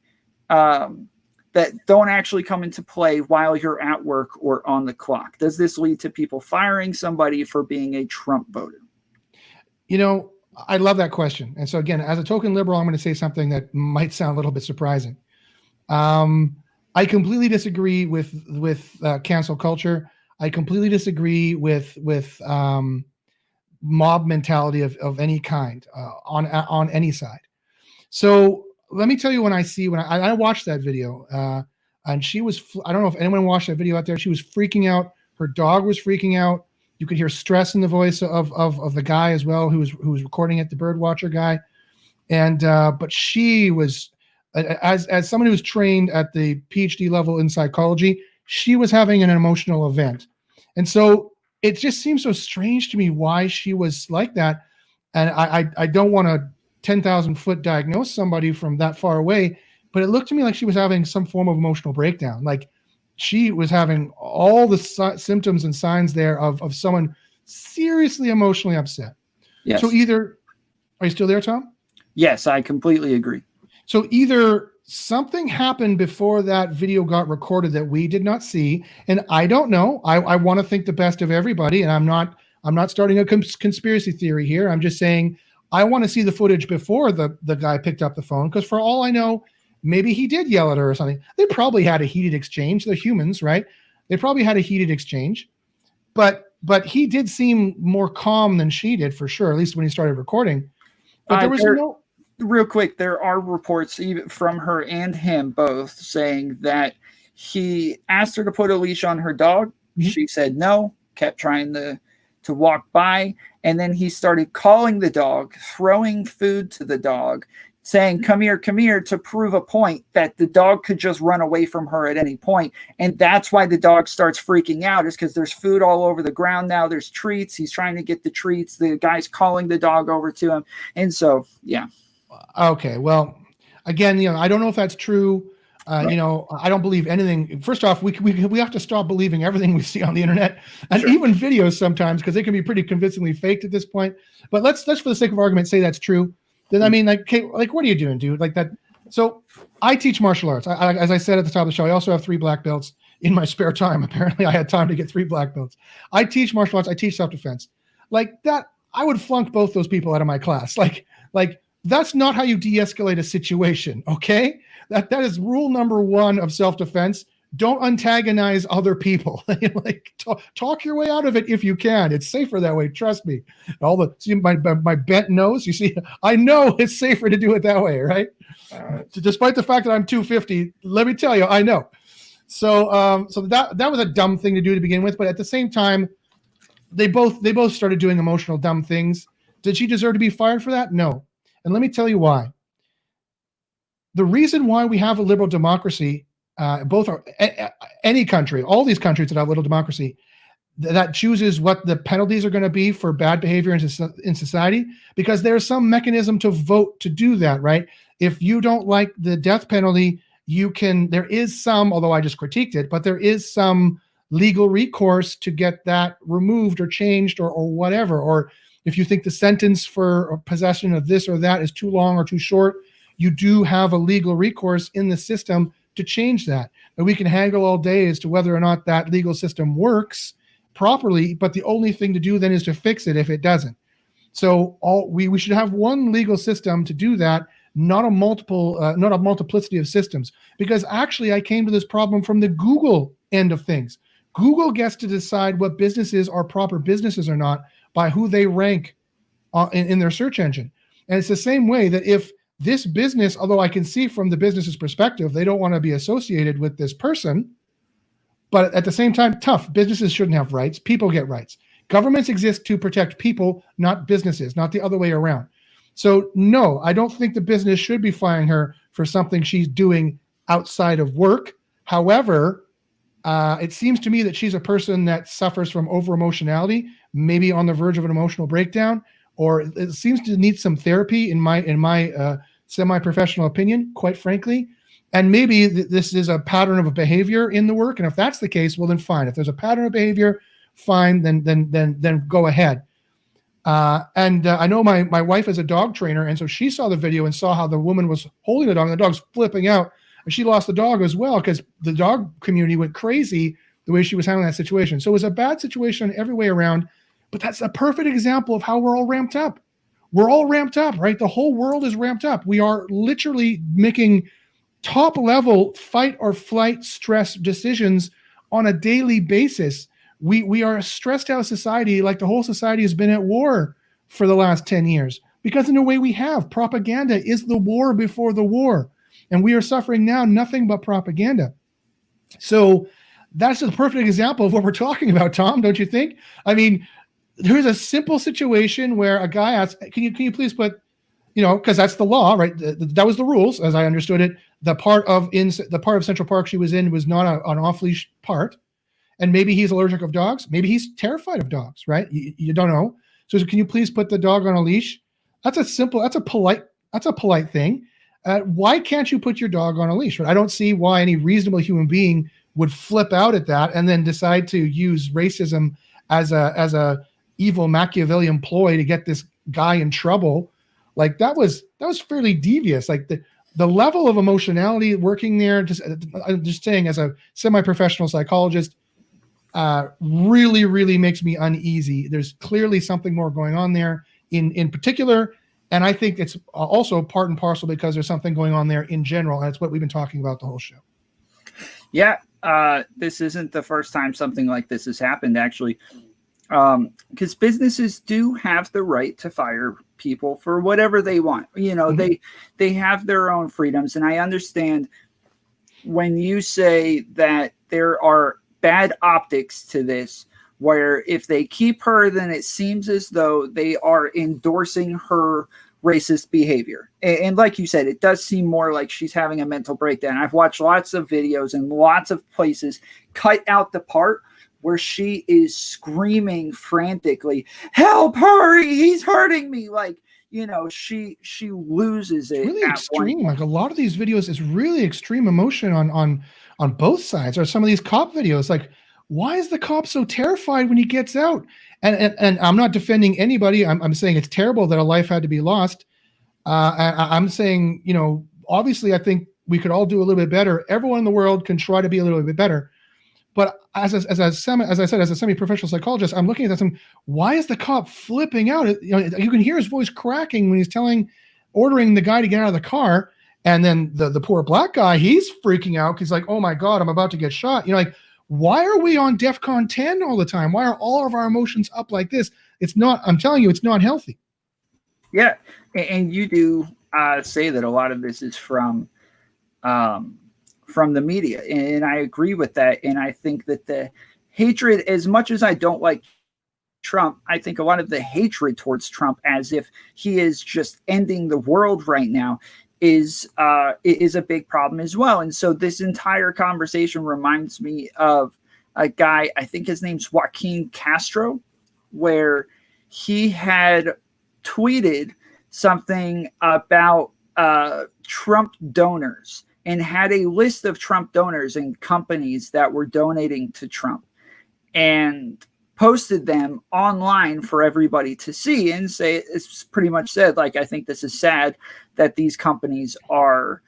that don't actually come into play while you're at work or on the clock? Does this lead to people firing somebody for being a Trump voter? I love that question. And so again, as a token liberal, I'm going to say something that might sound a little bit surprising. I completely disagree with cancel culture. I completely disagree with mob mentality of any kind on any side. So let me tell you, when I watched that video, and she was, I don't know if anyone watched that video out there. She was freaking out. Her dog was freaking out. You could hear stress in the voice of the guy as well, who was recording it, the bird watcher guy. And but she was, as someone who was trained at the PhD level in psychology, she was having an emotional event. And so it just seems so strange to me why she was like that. And I don't want to 10,000 foot diagnose somebody from that far away, but it looked to me like she was having some form of emotional breakdown. Like she was having all the symptoms and signs there of someone seriously emotionally upset. Yes. So are you still there, Tom? Yes, I completely agree. So either something happened before that video got recorded that we did not see, and I don't know. I want to think the best of everybody, and I'm not starting a conspiracy theory here. I'm just saying I want to see the footage before the guy picked up the phone, because for all I know, maybe he did yell at her or something. They probably had a heated exchange. They're humans, right? They probably had a heated exchange, but he did seem more calm than she did, for sure, at least when he started recording. But there was no... Real quick, there are reports even from her and him both saying that he asked her to put a leash on her dog. Mm-hmm. She said no, kept trying to walk by, and then he started calling the dog, throwing food to the dog, saying, come here, to prove a point that the dog could just run away from her at any point. And that's why the dog starts freaking out, is because there's food all over the ground now. There's treats. He's trying to get the treats. The guy's calling the dog over to him. And so, yeah. Okay. Well, again, I don't know if that's true. Right. I don't believe anything. First off, we have to stop believing everything we see on the internet, and even videos sometimes, because they can be pretty convincingly faked at this point. But let's for the sake of argument say that's true. Then I mean, what are you doing, dude? Like that. So I teach martial arts. As I said at the top of the show, I also have 3 black belts in my spare time. Apparently, I had time to get 3 black belts. I teach martial arts. I teach self-defense. Like that, I would flunk both those people out of my class. Like that's not how you de-escalate a situation. Okay, that is rule number 1 of self-defense. Don't antagonize other people. Talk your way out of it if you can. It's safer that way. Trust me. See my bent nose. You see, I know it's safer to do it that way, right? Despite the fact that I'm 250, let me tell you, I know. So that was a dumb thing to do to begin with. But at the same time, they both started doing emotional dumb things. Did she deserve to be fired for that? No. And let me tell you why. The reason why we have a liberal democracy, any country, all these countries that have little democracy, that chooses what the penalties are going to be for bad behavior in society, because there's some mechanism to vote to do that, right? If you don't like the death penalty, there is some, although I just critiqued it, but there is some legal recourse to get that removed or changed or whatever. Or if you think the sentence for possession of this or that is too long or too short, you do have a legal recourse in the system to change that. And we can haggle all day as to whether or not that legal system works properly, but the only thing to do then is to fix it if it doesn't. So we should have one legal system to do that, not a multiplicity of systems. Because actually I came to this problem from the Google end of things. Google gets to decide what businesses are proper businesses or not by who they rank in their search engine. And it's the same way that if this business, although I can see from the business's perspective, they don't want to be associated with this person, but at the same time, tough. Businesses shouldn't have rights. People get rights. Governments exist to protect people, not businesses, not the other way around. So no, I don't think the business should be firing her for something she's doing outside of work. However, it seems to me that she's a person that suffers from over-emotionality, maybe on the verge of an emotional breakdown, or it seems to need some therapy in my semi-professional opinion, quite frankly. And maybe this is a pattern of a behavior in the work. And if that's the case, well, then fine. If there's a pattern of behavior, fine, then go ahead. And I know my wife is a dog trainer, and so she saw the video and saw how the woman was holding the dog, and the dog's flipping out. And she lost the dog as well because the dog community went crazy the way she was handling that situation. So it was a bad situation every way around, but that's a perfect example of how we're all ramped up. We're all ramped up, right? The whole world is ramped up. We are literally making top-level fight or flight stress decisions on a daily basis. We are a stressed-out society, like the whole society has been at war for the last 10 years. Because in a way we have. Propaganda is the war before the war. And we are suffering now nothing but propaganda. So that's a perfect example of what we're talking about, Tom, don't you think? I mean, there's a simple situation where a guy asks, can you please put, because that's the law, right? That was the rules, as I understood it. The part of Central Park she was in was not an off-leash part. And maybe he's allergic of dogs. Maybe he's terrified of dogs, right? You don't know. So can you please put the dog on a leash? That's a polite thing. Why can't you put your dog on a leash? I don't see why any reasonable human being would flip out at that and then decide to use racism as a evil Machiavellian ploy to get this guy in trouble. Like that was fairly devious. Like the level of emotionality working there, I'm just saying, as a semi-professional psychologist, really, really makes me uneasy. There's clearly something more going on there in particular. And I think it's also part and parcel because there's something going on there in general. And it's what we've been talking about the whole show. Yeah. This isn't the first time something like this has happened, actually. Because businesses do have the right to fire people for whatever they want. You know, they have their own freedoms. And I understand when you say that there are bad optics to this, where if they keep her, then it seems as though they are endorsing her racist behavior. And like you said, it does seem more like she's having a mental breakdown. I've watched lots of videos and lots of places cut out the part where she is screaming frantically, "Help, hurry, he's hurting me." Like, you know, she loses it. It's really extreme. Like a lot of these videos is really extreme emotion on both sides. Or some of these cop videos, like, why is the cop so terrified when he gets out? And I'm not defending anybody. I'm saying it's terrible that a life had to be lost. I'm saying, you know, obviously I think we could all do a little bit better. Everyone in the world can try to be a little bit better. But as I said, as a semi-professional psychologist, I'm looking at this and why is the cop flipping out? You know, you can hear his voice cracking when he's ordering the guy to get out of the car. And then the poor black guy, he's freaking out because he's like, oh my God, I'm about to get shot. You know, like, why are we on DEFCON 10 all the time? Why are all of our emotions up like this? It's not, I'm telling you, it's not healthy. Yeah. And you do say that a lot of this is from the media. And I agree with that. And I think that the hatred, as much as I don't like Trump, I think a lot of the hatred towards Trump, as if he is just ending the world right now, is a big problem as well. And so this entire conversation reminds me of a guy, I think his name's Joaquin Castro, where he had tweeted something about Trump donors and had a list of Trump donors and companies that were donating to Trump, and posted them online for everybody to see, and say, it's pretty much said, like, I think this is sad that these companies are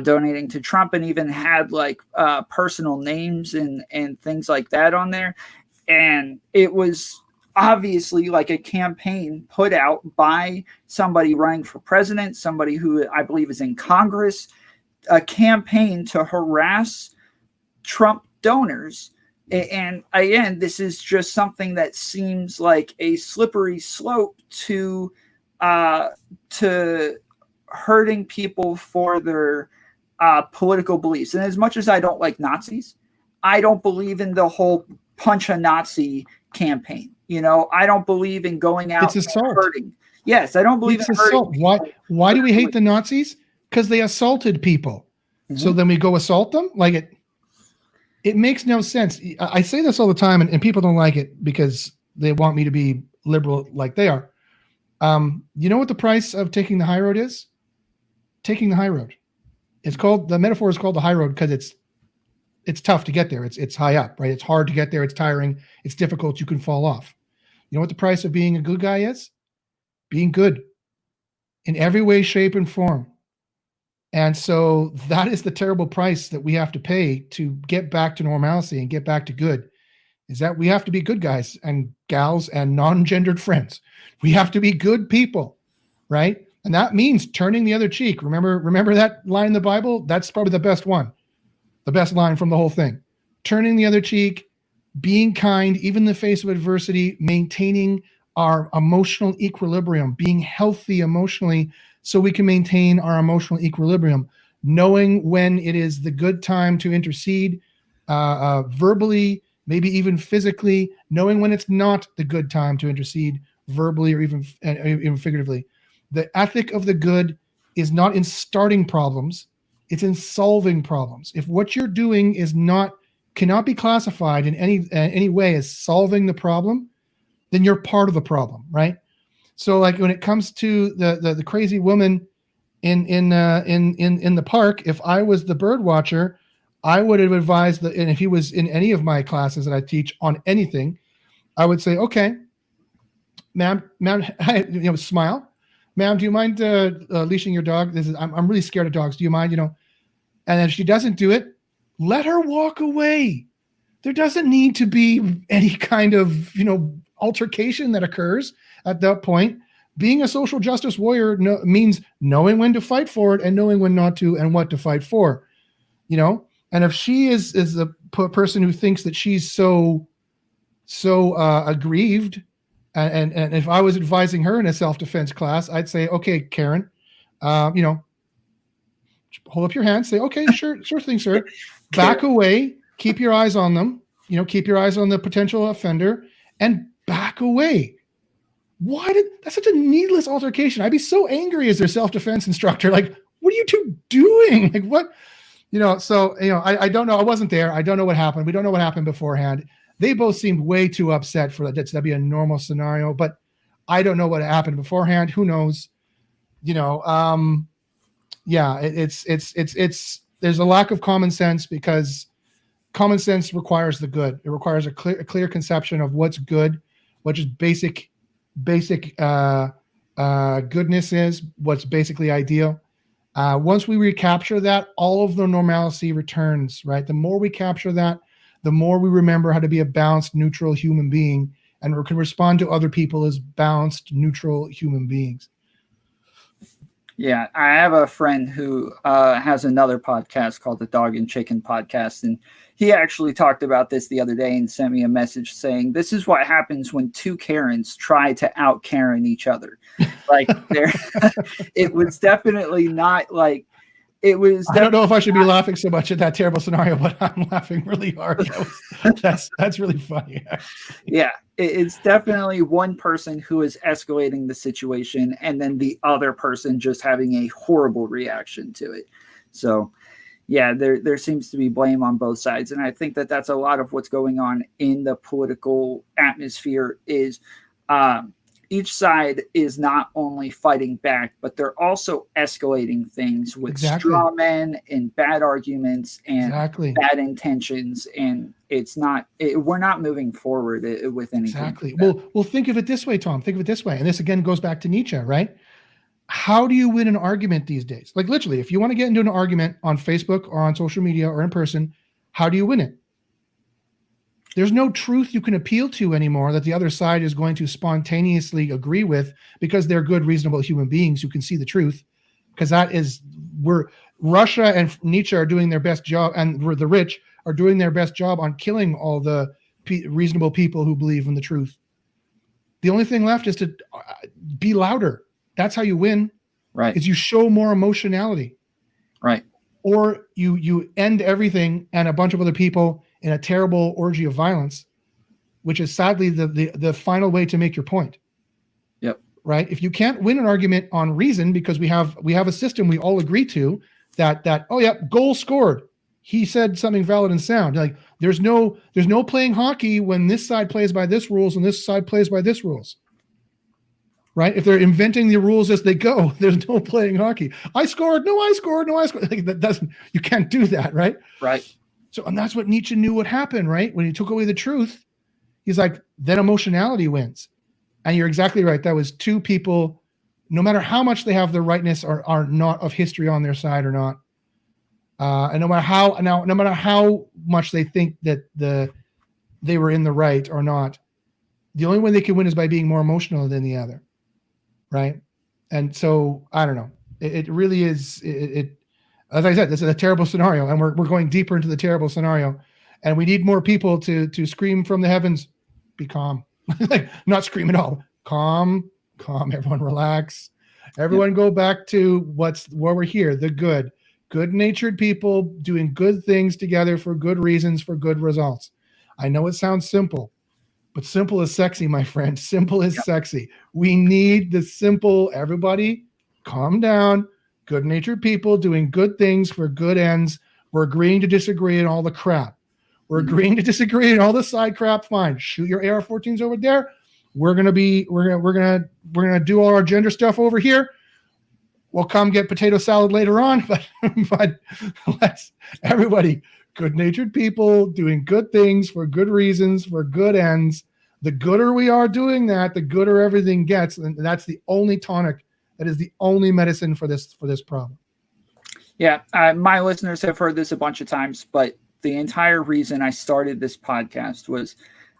donating to Trump, and even had like personal names and things like that on there. And it was obviously like a campaign put out by somebody running for president, somebody who I believe is in Congress, a campaign to harass Trump donors. And again, this is just something that seems like a slippery slope to hurting people for their political beliefs. And as much as I don't like Nazis, I don't believe in the whole punch a Nazi campaign. You know, I don't believe in going out and hurting. Yes, I don't believe it's in assault. hurting. Why do we hate the Nazis? Because they assaulted people. So then we go assault them? Like, it makes no sense. I say this all the time, and people don't like it because they want me to be liberal like they are. You know what the price of taking the high road is? Taking the high road. The metaphor is called the high road because it's tough to get there. It's high up, right? It's hard to get there. It's tiring. It's difficult. You can fall off. You know what the price of being a good guy is? Being good in every way, shape, and form. And so that is the terrible price that we have to pay to get back to normalcy and get back to good, is that we have to be good guys and gals and non-gendered friends. We have to be good people, right? And that means turning the other cheek. Remember that line in the Bible? That's probably the best one, the best line from the whole thing. Turning the other cheek, being kind, even in the face of adversity, maintaining our emotional equilibrium, being healthy emotionally, so we can maintain our emotional equilibrium, knowing when it is the good time to intercede verbally, maybe even physically, knowing when it's not the good time to intercede verbally or even figuratively. The ethic of the good is not in starting problems, it's in solving problems. If what you're doing cannot be classified in any way as solving the problem, then you're part of the problem, right? So, like, when it comes to the crazy woman in the park, if I was the bird watcher, I would have advised and if he was in any of my classes that I teach on anything, I would say, okay, ma'am, smile. ma'am, do you mind leashing your dog? I'm really scared of dogs. Do you mind? And if she doesn't do it, let her walk away. There doesn't need to be any kind of, altercation that occurs at that point. Being a social justice warrior means knowing when to fight for it and knowing when not to and what to fight for, And if she is a person who thinks that she's so aggrieved, and if I was advising her in a self-defense class, I'd say, okay, Karen, hold up your hand, say, okay, sure thing, sir. Back away, keep your eyes on them, keep your eyes on the potential offender, and back away. That's such a needless altercation? I'd be so angry as their self-defense instructor. Like, what are you two doing? Like, what? I don't know. I wasn't there. I don't know what happened. We don't know what happened beforehand. They both seemed way too upset for that. That'd be a normal scenario, but I don't know what happened beforehand. Who knows? It's there's a lack of common sense, because common sense requires the good. It requires a clear conception of what's good, what just basic goodness is, what's basically ideal. Once we recapture that, all of the normalcy returns, right? The more we capture that, the more we remember how to be a balanced, neutral human being, and we can respond to other people as balanced, neutral human beings. Yeah, I have a friend who has another podcast called the Dog and Chicken Podcast, and he actually talked about this the other day and sent me a message saying, this is what happens when two Karens try to out Karen each other. Like, it was definitely not like, it was. I don't know if I should be laughing so much at that terrible scenario, but I'm laughing really hard. That's really funny. Yeah, it's definitely one person who is escalating the situation, and then the other person just having a horrible reaction to it. So, yeah, there seems to be blame on both sides, and I think that that's a lot of what's going on in the political atmosphere. Is each side is not only fighting back, but they're also escalating things with straw men and bad arguments and bad intentions. And we're not moving forward with anything. Exactly. Well, think of it this way, Tom. Think of it this way. And this again goes back to Nietzsche, right? How do you win an argument these days? Like, literally, if you want to get into an argument on Facebook or on social media or in person, how do you win it? There's no truth you can appeal to anymore that the other side is going to spontaneously agree with, because they're good, reasonable human beings who can see the truth. Because Russia and Nietzsche are doing their best job, and the rich are doing their best job on killing all the reasonable people who believe in the truth. The only thing left is to be louder. That's how you win. Right. Is you show more emotionality. Right. Or you end everything and a bunch of other people in a terrible orgy of violence, which is sadly the final way to make your point. Yep. Right. If you can't win an argument on reason, because we have a system we all agree to that oh yeah, goal scored. He said something valid and sound. Like there's no playing hockey when this side plays by this rules and this side plays by this rules. Right? If they're inventing the rules as they go, there's no playing hockey. I scored. No, I scored. No, I scored. Like you can't do that. Right. Right. So, and that's what Nietzsche knew would happen, right? When he took away the truth, he's like, then emotionality wins. And you're exactly right. That was two people, no matter how much they have the rightness or are not of history on their side or not. And no matter how much they think that they were in the right or not, the only way they can win is by being more emotional than the other. Right. And so I don't know. It really is. As I said, this is a terrible scenario, and we're going deeper into the terrible scenario, and we need more people to scream from the heavens, be calm. Like, not scream at all. Calm, everyone relax. Everyone go back to where we're here, the good-natured people doing good things together for good reasons, for good results. I know it sounds simple, but simple is sexy, my friend. Simple is sexy. We need the simple, everybody calm down. Good-natured people doing good things for good ends. We're agreeing to disagree on all the crap. We're agreeing to disagree on all the side crap. Fine. Shoot your AR-14s over there. We're gonna do all our gender stuff over here. We'll come get potato salad later on, but let's everybody, good-natured people doing good things for good reasons, for good ends. The gooder we are doing that, the gooder everything gets, and that's the only tonic That is the only medicine for this problem. Yeah, my listeners have heard this a bunch of times, but the entire reason I started this podcast was,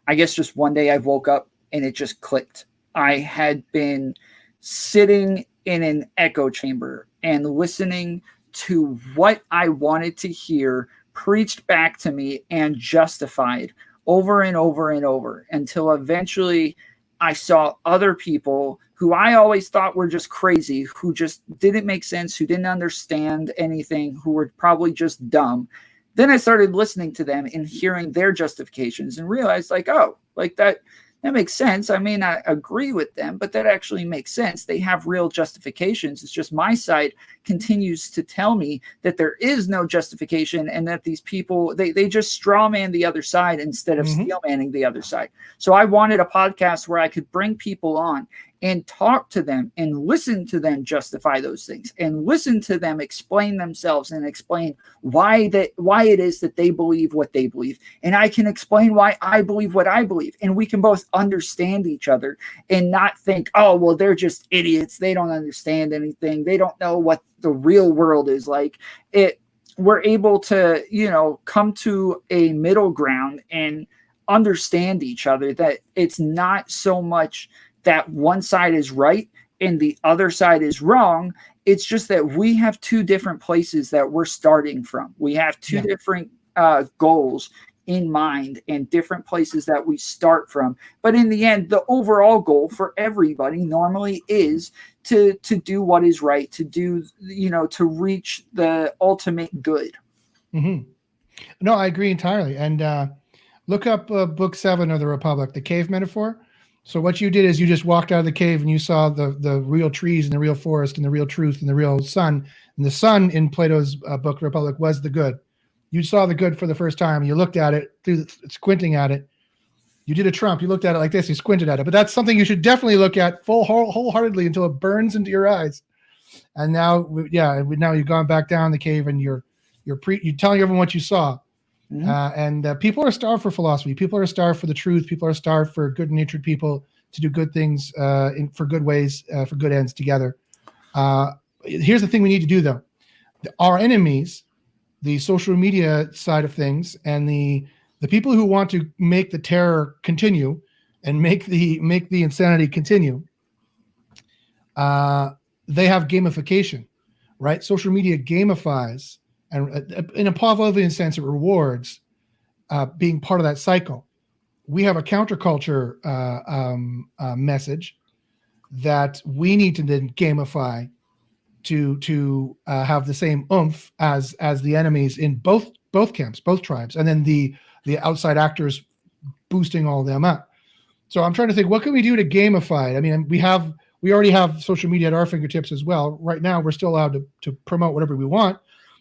I guess, just one day I woke up and it just clicked. I had been sitting in an echo chamber and listening to what I wanted to hear preached back to me and justified over and over and over, until eventually I saw other people who I always thought were just crazy, who just didn't make sense, who didn't understand anything, who were probably just dumb. Then I started listening to them and hearing their justifications and realized, like, oh, like that makes sense. I may not agree with them, but that actually makes sense. They have real justifications. It's just my side continues to tell me that there is no justification, and that these people, they just straw man the other side instead of steel manning the other side. So I wanted a podcast where I could bring people on and talk to them and listen to them justify those things, and listen to them explain themselves and explain why it is that they believe what they believe. And I can explain why I believe what I believe. And we can both understand each other and not think, oh, well, they're just idiots. They don't understand anything. They don't know what the real world is like. We're able to, come to a middle ground and understand each other, that it's not so much that one side is right and the other side is wrong. It's just that we have two different places that we're starting from. We have two different goals in mind and different places that we start from. But in the end, the overall goal for everybody normally is to do what is right, to do, to reach the ultimate good. Mm-hmm. No, I agree entirely. And look up Book 7 of the Republic, the cave metaphor. So what you did is you just walked out of the cave and you saw the real trees and the real forest and the real truth and the real sun. And the sun in Plato's book Republic was the good. You saw the good for the first time. You looked at it squinting at it. You did a Trump. You looked at it like this. You squinted at it. But that's something you should definitely look at wholeheartedly until it burns into your eyes. And now you've gone back down the cave and you're telling everyone what you saw. And people are starved for philosophy. People are starved for the truth. People are starved for good-natured people to do good things for good ways, for good ends together. Here's the thing we need to do, though. Our enemies, the social media side of things, and the people who want to make the terror continue and make the insanity continue, they have gamification, right? Social media gamifies. And in a Pavlovian sense, it rewards being part of that cycle. We have a counterculture message that we need to then gamify to have the same oomph as the enemies in both camps, both tribes, and then the outside actors boosting all of them up. So I'm trying to think, what can we do to gamify it? I mean, we already have social media at our fingertips as well. Right now, we're still allowed to promote whatever we want.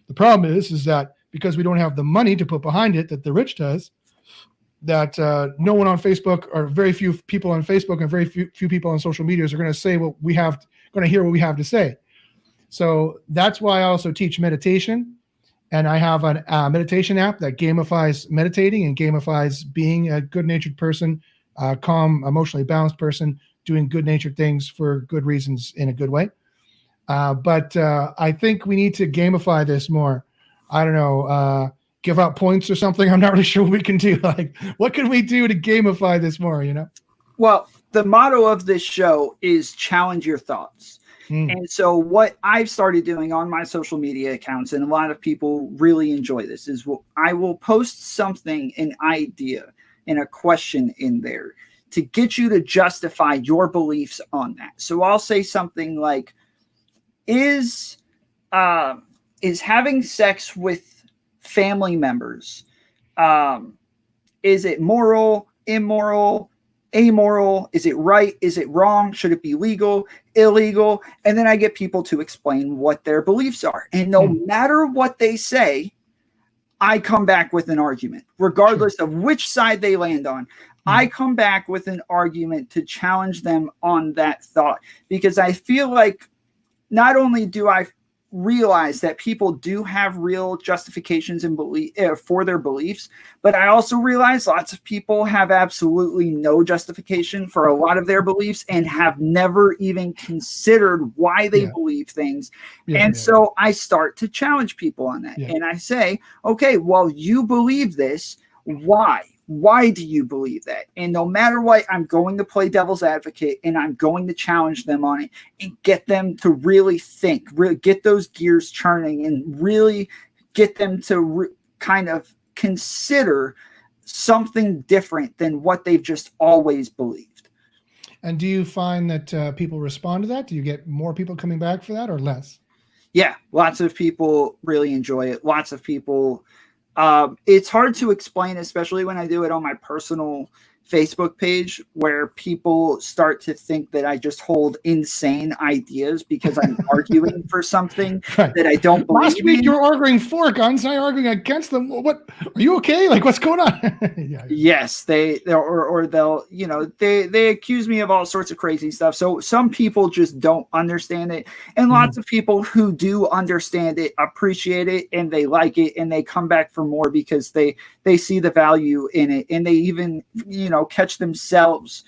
The problem is that because we don't have the money to put behind it that the rich does, that no one on Facebook, or very few people on Facebook and very few people on social media are going to say what we have, going to hear what we have to say. So that's why I also teach meditation. And I have a meditation app that gamifies meditating and gamifies being a good-natured person, calm, emotionally balanced person, doing good-natured things for good reasons in a good way. But I think we need to gamify this more. I don't know, give out points or something. I'm not really sure what we can do. Like, what can we do to gamify this more, Well, the motto of this show is challenge your thoughts. And so what I've started doing on my social media accounts, and a lot of people really enjoy this, is I will post something, an idea and a question in there to get you to justify your beliefs on that. So I'll say something like, is having sex with family members, is it moral, immoral, amoral? Is it right? Is it wrong? Should it be legal, illegal? And then I get people to explain what their beliefs are. And no matter what they say, I come back with an argument, regardless of which side they land on. I come back with an argument to challenge them on that thought, because I feel like not only do I realize that people do have real justifications and belief for their beliefs, but I also realize lots of people have absolutely no justification for a lot of their beliefs and have never even considered why they believe things. So I start to challenge people on that. And I say, okay, well, you believe this. Why? Why do you believe that? And no matter what, I'm going to play devil's advocate, and I'm going to challenge them on it and get them to really think, really get those gears churning, and really get them to kind of consider something different than what they've just always believed. And do you find that people respond to that? Do you get more people coming back for that or less? Yeah, lots of people really enjoy it. Lots of people. It's hard to explain, especially when I do it on my personal Facebook page, where people start to think that I just hold insane ideas because I'm arguing for something that I don't believe Last week in. you were arguing for guns, now you're arguing against them. What are you okay? Like, what's going on? Yes, they'll, you know, they accuse me of all sorts of crazy stuff. So some people just don't understand it, and lots of people who do understand it appreciate it, and they like it, and they come back for more because they see the value in it, and they even, you know, catch themselves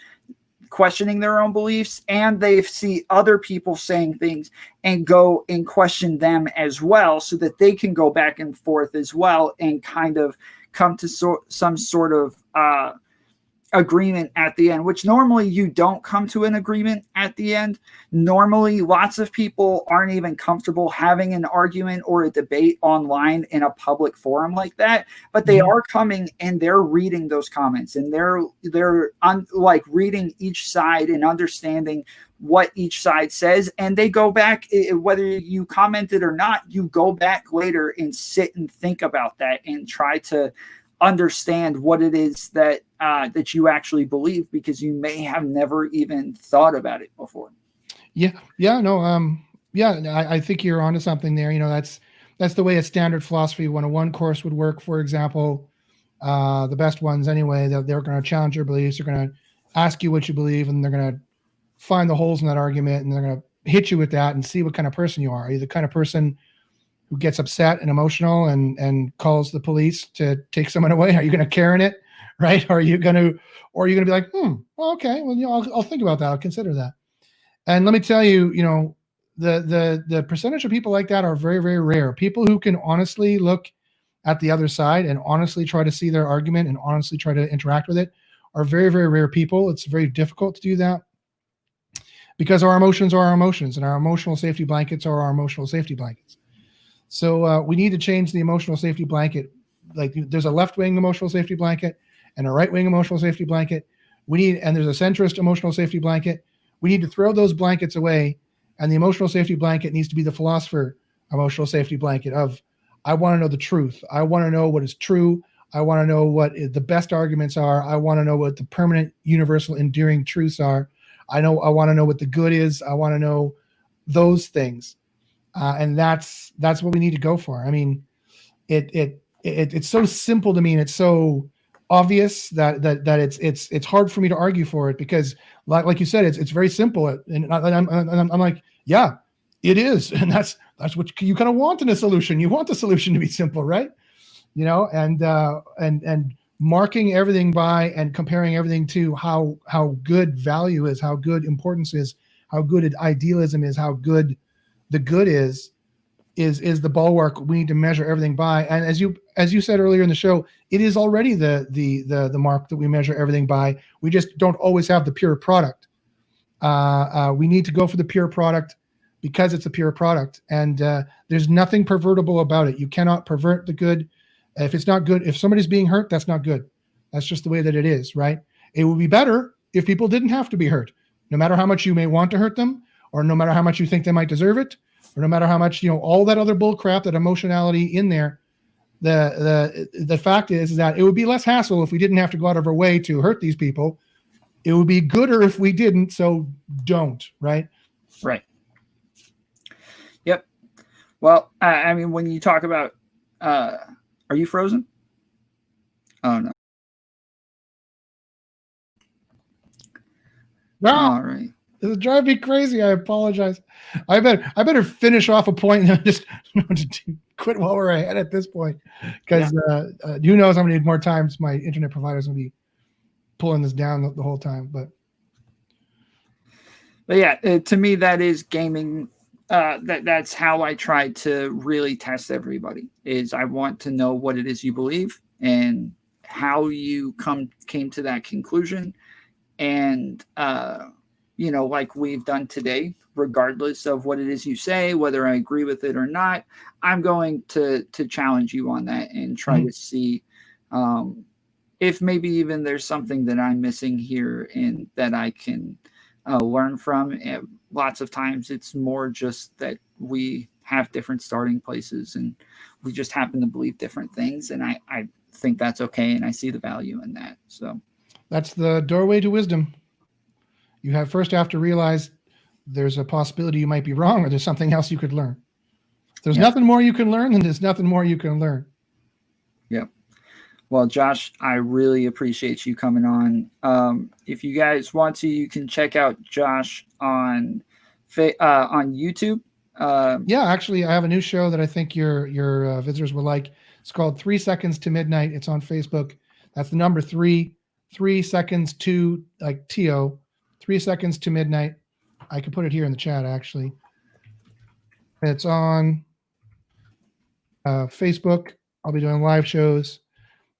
questioning their own beliefs, and they see other people saying things and go and question them as well, so that they can go back and forth as well and kind of come to some sort of agreement at the end, which normally you don't come to an agreement at the end. Normally, lots of people aren't even comfortable having an argument or a debate online in a public forum like that, but they are coming and they're reading those comments, and they're like reading each side and understanding what each side says, and they go back, whether you commented or not, you go back later and sit and think about that and try to understand what it is that that you actually believe, because you may have never even thought about it before. I think you're onto something there. You know, that's the way a standard philosophy 101 course would work. For example, the best ones anyway, they're going to challenge your beliefs. They're going to ask you what you believe, and they're going to find the holes in that argument, and they're going to hit you with that and see what kind of person you are. Are you the kind of person who gets upset and emotional and calls the police to take someone away? Are you going to care in it, right? Or are you going to be like, well, okay, well, you know, I'll think about that. I'll consider that. And let me tell you, you know, the percentage of people like that are very, very rare. People who can honestly look at the other side and honestly try to see their argument and honestly try to interact with it are very, very rare people. It's very difficult to do that because our emotions are our emotions, and our emotional safety blankets are our emotional safety blankets. So we need to change the emotional safety blanket. Like, there's a left-wing emotional safety blanket and a right-wing emotional safety blanket. And there's a centrist emotional safety blanket. We need to throw those blankets away, and the emotional safety blanket needs to be the philosopher emotional safety blanket of, I want to know the truth. I want to know what is true. I want to know what the best arguments are. I want to know what the permanent, universal, enduring truths are. I want to know what the good is. I want to know those things. And that's what we need to go for. I mean, it's so simple to me, and it's so obvious that it's hard for me to argue for it, because like you said, it's very simple, and I'm like, yeah, it is, and that's what you kind of want in a solution. You want the solution to be simple, right? You know, and marking everything by and comparing everything to how good value is, how good importance is, how good idealism is, how good the good is the bulwark we need to measure everything by. And as you said earlier in the show, it is already the mark that we measure everything by. We just don't always have the pure product. We need to go for the pure product because it's a pure product, and there's nothing pervertible about it. You cannot pervert the good. If it's not good, if somebody's being hurt, that's not good. That's just the way that it is, right? It would be better if people didn't have to be hurt, no matter how much you may want to hurt them, or no matter how much you think they might deserve it, or no matter how much, you know, all that other bull crap, that emotionality in there. The fact is that it would be less hassle if we didn't have to go out of our way to hurt these people. It would be gooder if we didn't, so don't, right? Right. Yep. Well, I mean, when you talk about, are you frozen? Oh, no. No. All right. This is driving me crazy. I apologize. I better finish off a point and just quit while we're ahead at this point, because who knows how many more times my internet provider is going to be pulling this down the whole time. But yeah, to me that is gaming. That's how I try to really test everybody. Is I want to know what it is you believe and how you came to that conclusion, and like we've done today, regardless of what it is you say, whether I agree with it or not, I'm going to challenge you on that and try to see if maybe even there's something that I'm missing here and that I can learn from. And lots of times it's more just that we have different starting places and we just happen to believe different things. And I think that's okay. And I see the value in that. So that's the doorway to wisdom. You have to realize there's a possibility you might be wrong, or there's something else you could learn. If there's nothing more you can learn, then there's nothing more you can learn. Yep. Well, Josh, I really appreciate you coming on. If you guys want to, you can check out Josh on YouTube. Actually, I have a new show that I think your visitors will like. It's called 3 Seconds to Midnight. It's on Facebook. That's the number 3 seconds to, like TO, 3 seconds to midnight. I can put it here in the chat, actually. It's on Facebook. I'll be doing live shows.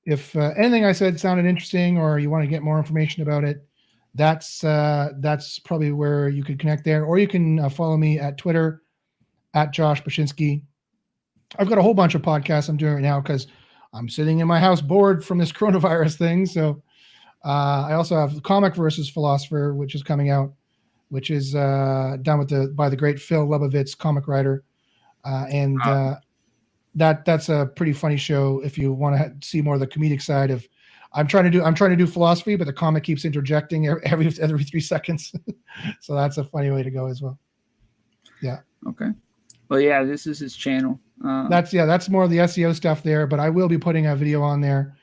If anything I said sounded interesting, or you want to get more information about it, that's probably where you could connect there. Or you can follow me at Twitter, at Josh Bachynski. I've got a whole bunch of podcasts I'm doing right now because I'm sitting in my house bored from this coronavirus thing. So I also have Comic versus Philosopher, which is coming out, which is done by the great Phil Lebovitz, comic writer, that's a pretty funny show if you want to see more of the comedic side of. I'm trying to do philosophy, but the comic keeps interjecting every 3 seconds, so that's a funny way to go as well. Yeah. Okay. Well, yeah, this is his channel. That's more of the SEO stuff there, but I will be putting a video on there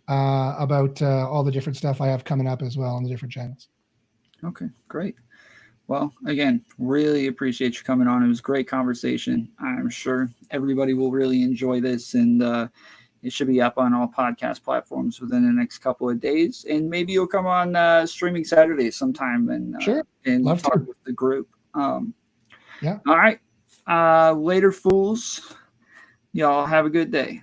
about all the different stuff I have coming up as well on the different channels. Okay, great. Well, again, really appreciate you coming on. It was a great conversation. I'm sure everybody will really enjoy this, and it should be up on all podcast platforms within the next couple of days. And maybe you'll come on streaming Saturday sometime and sure. And Love talk to. with the group. Yeah. All right. Later, fools. Y'all have a good day.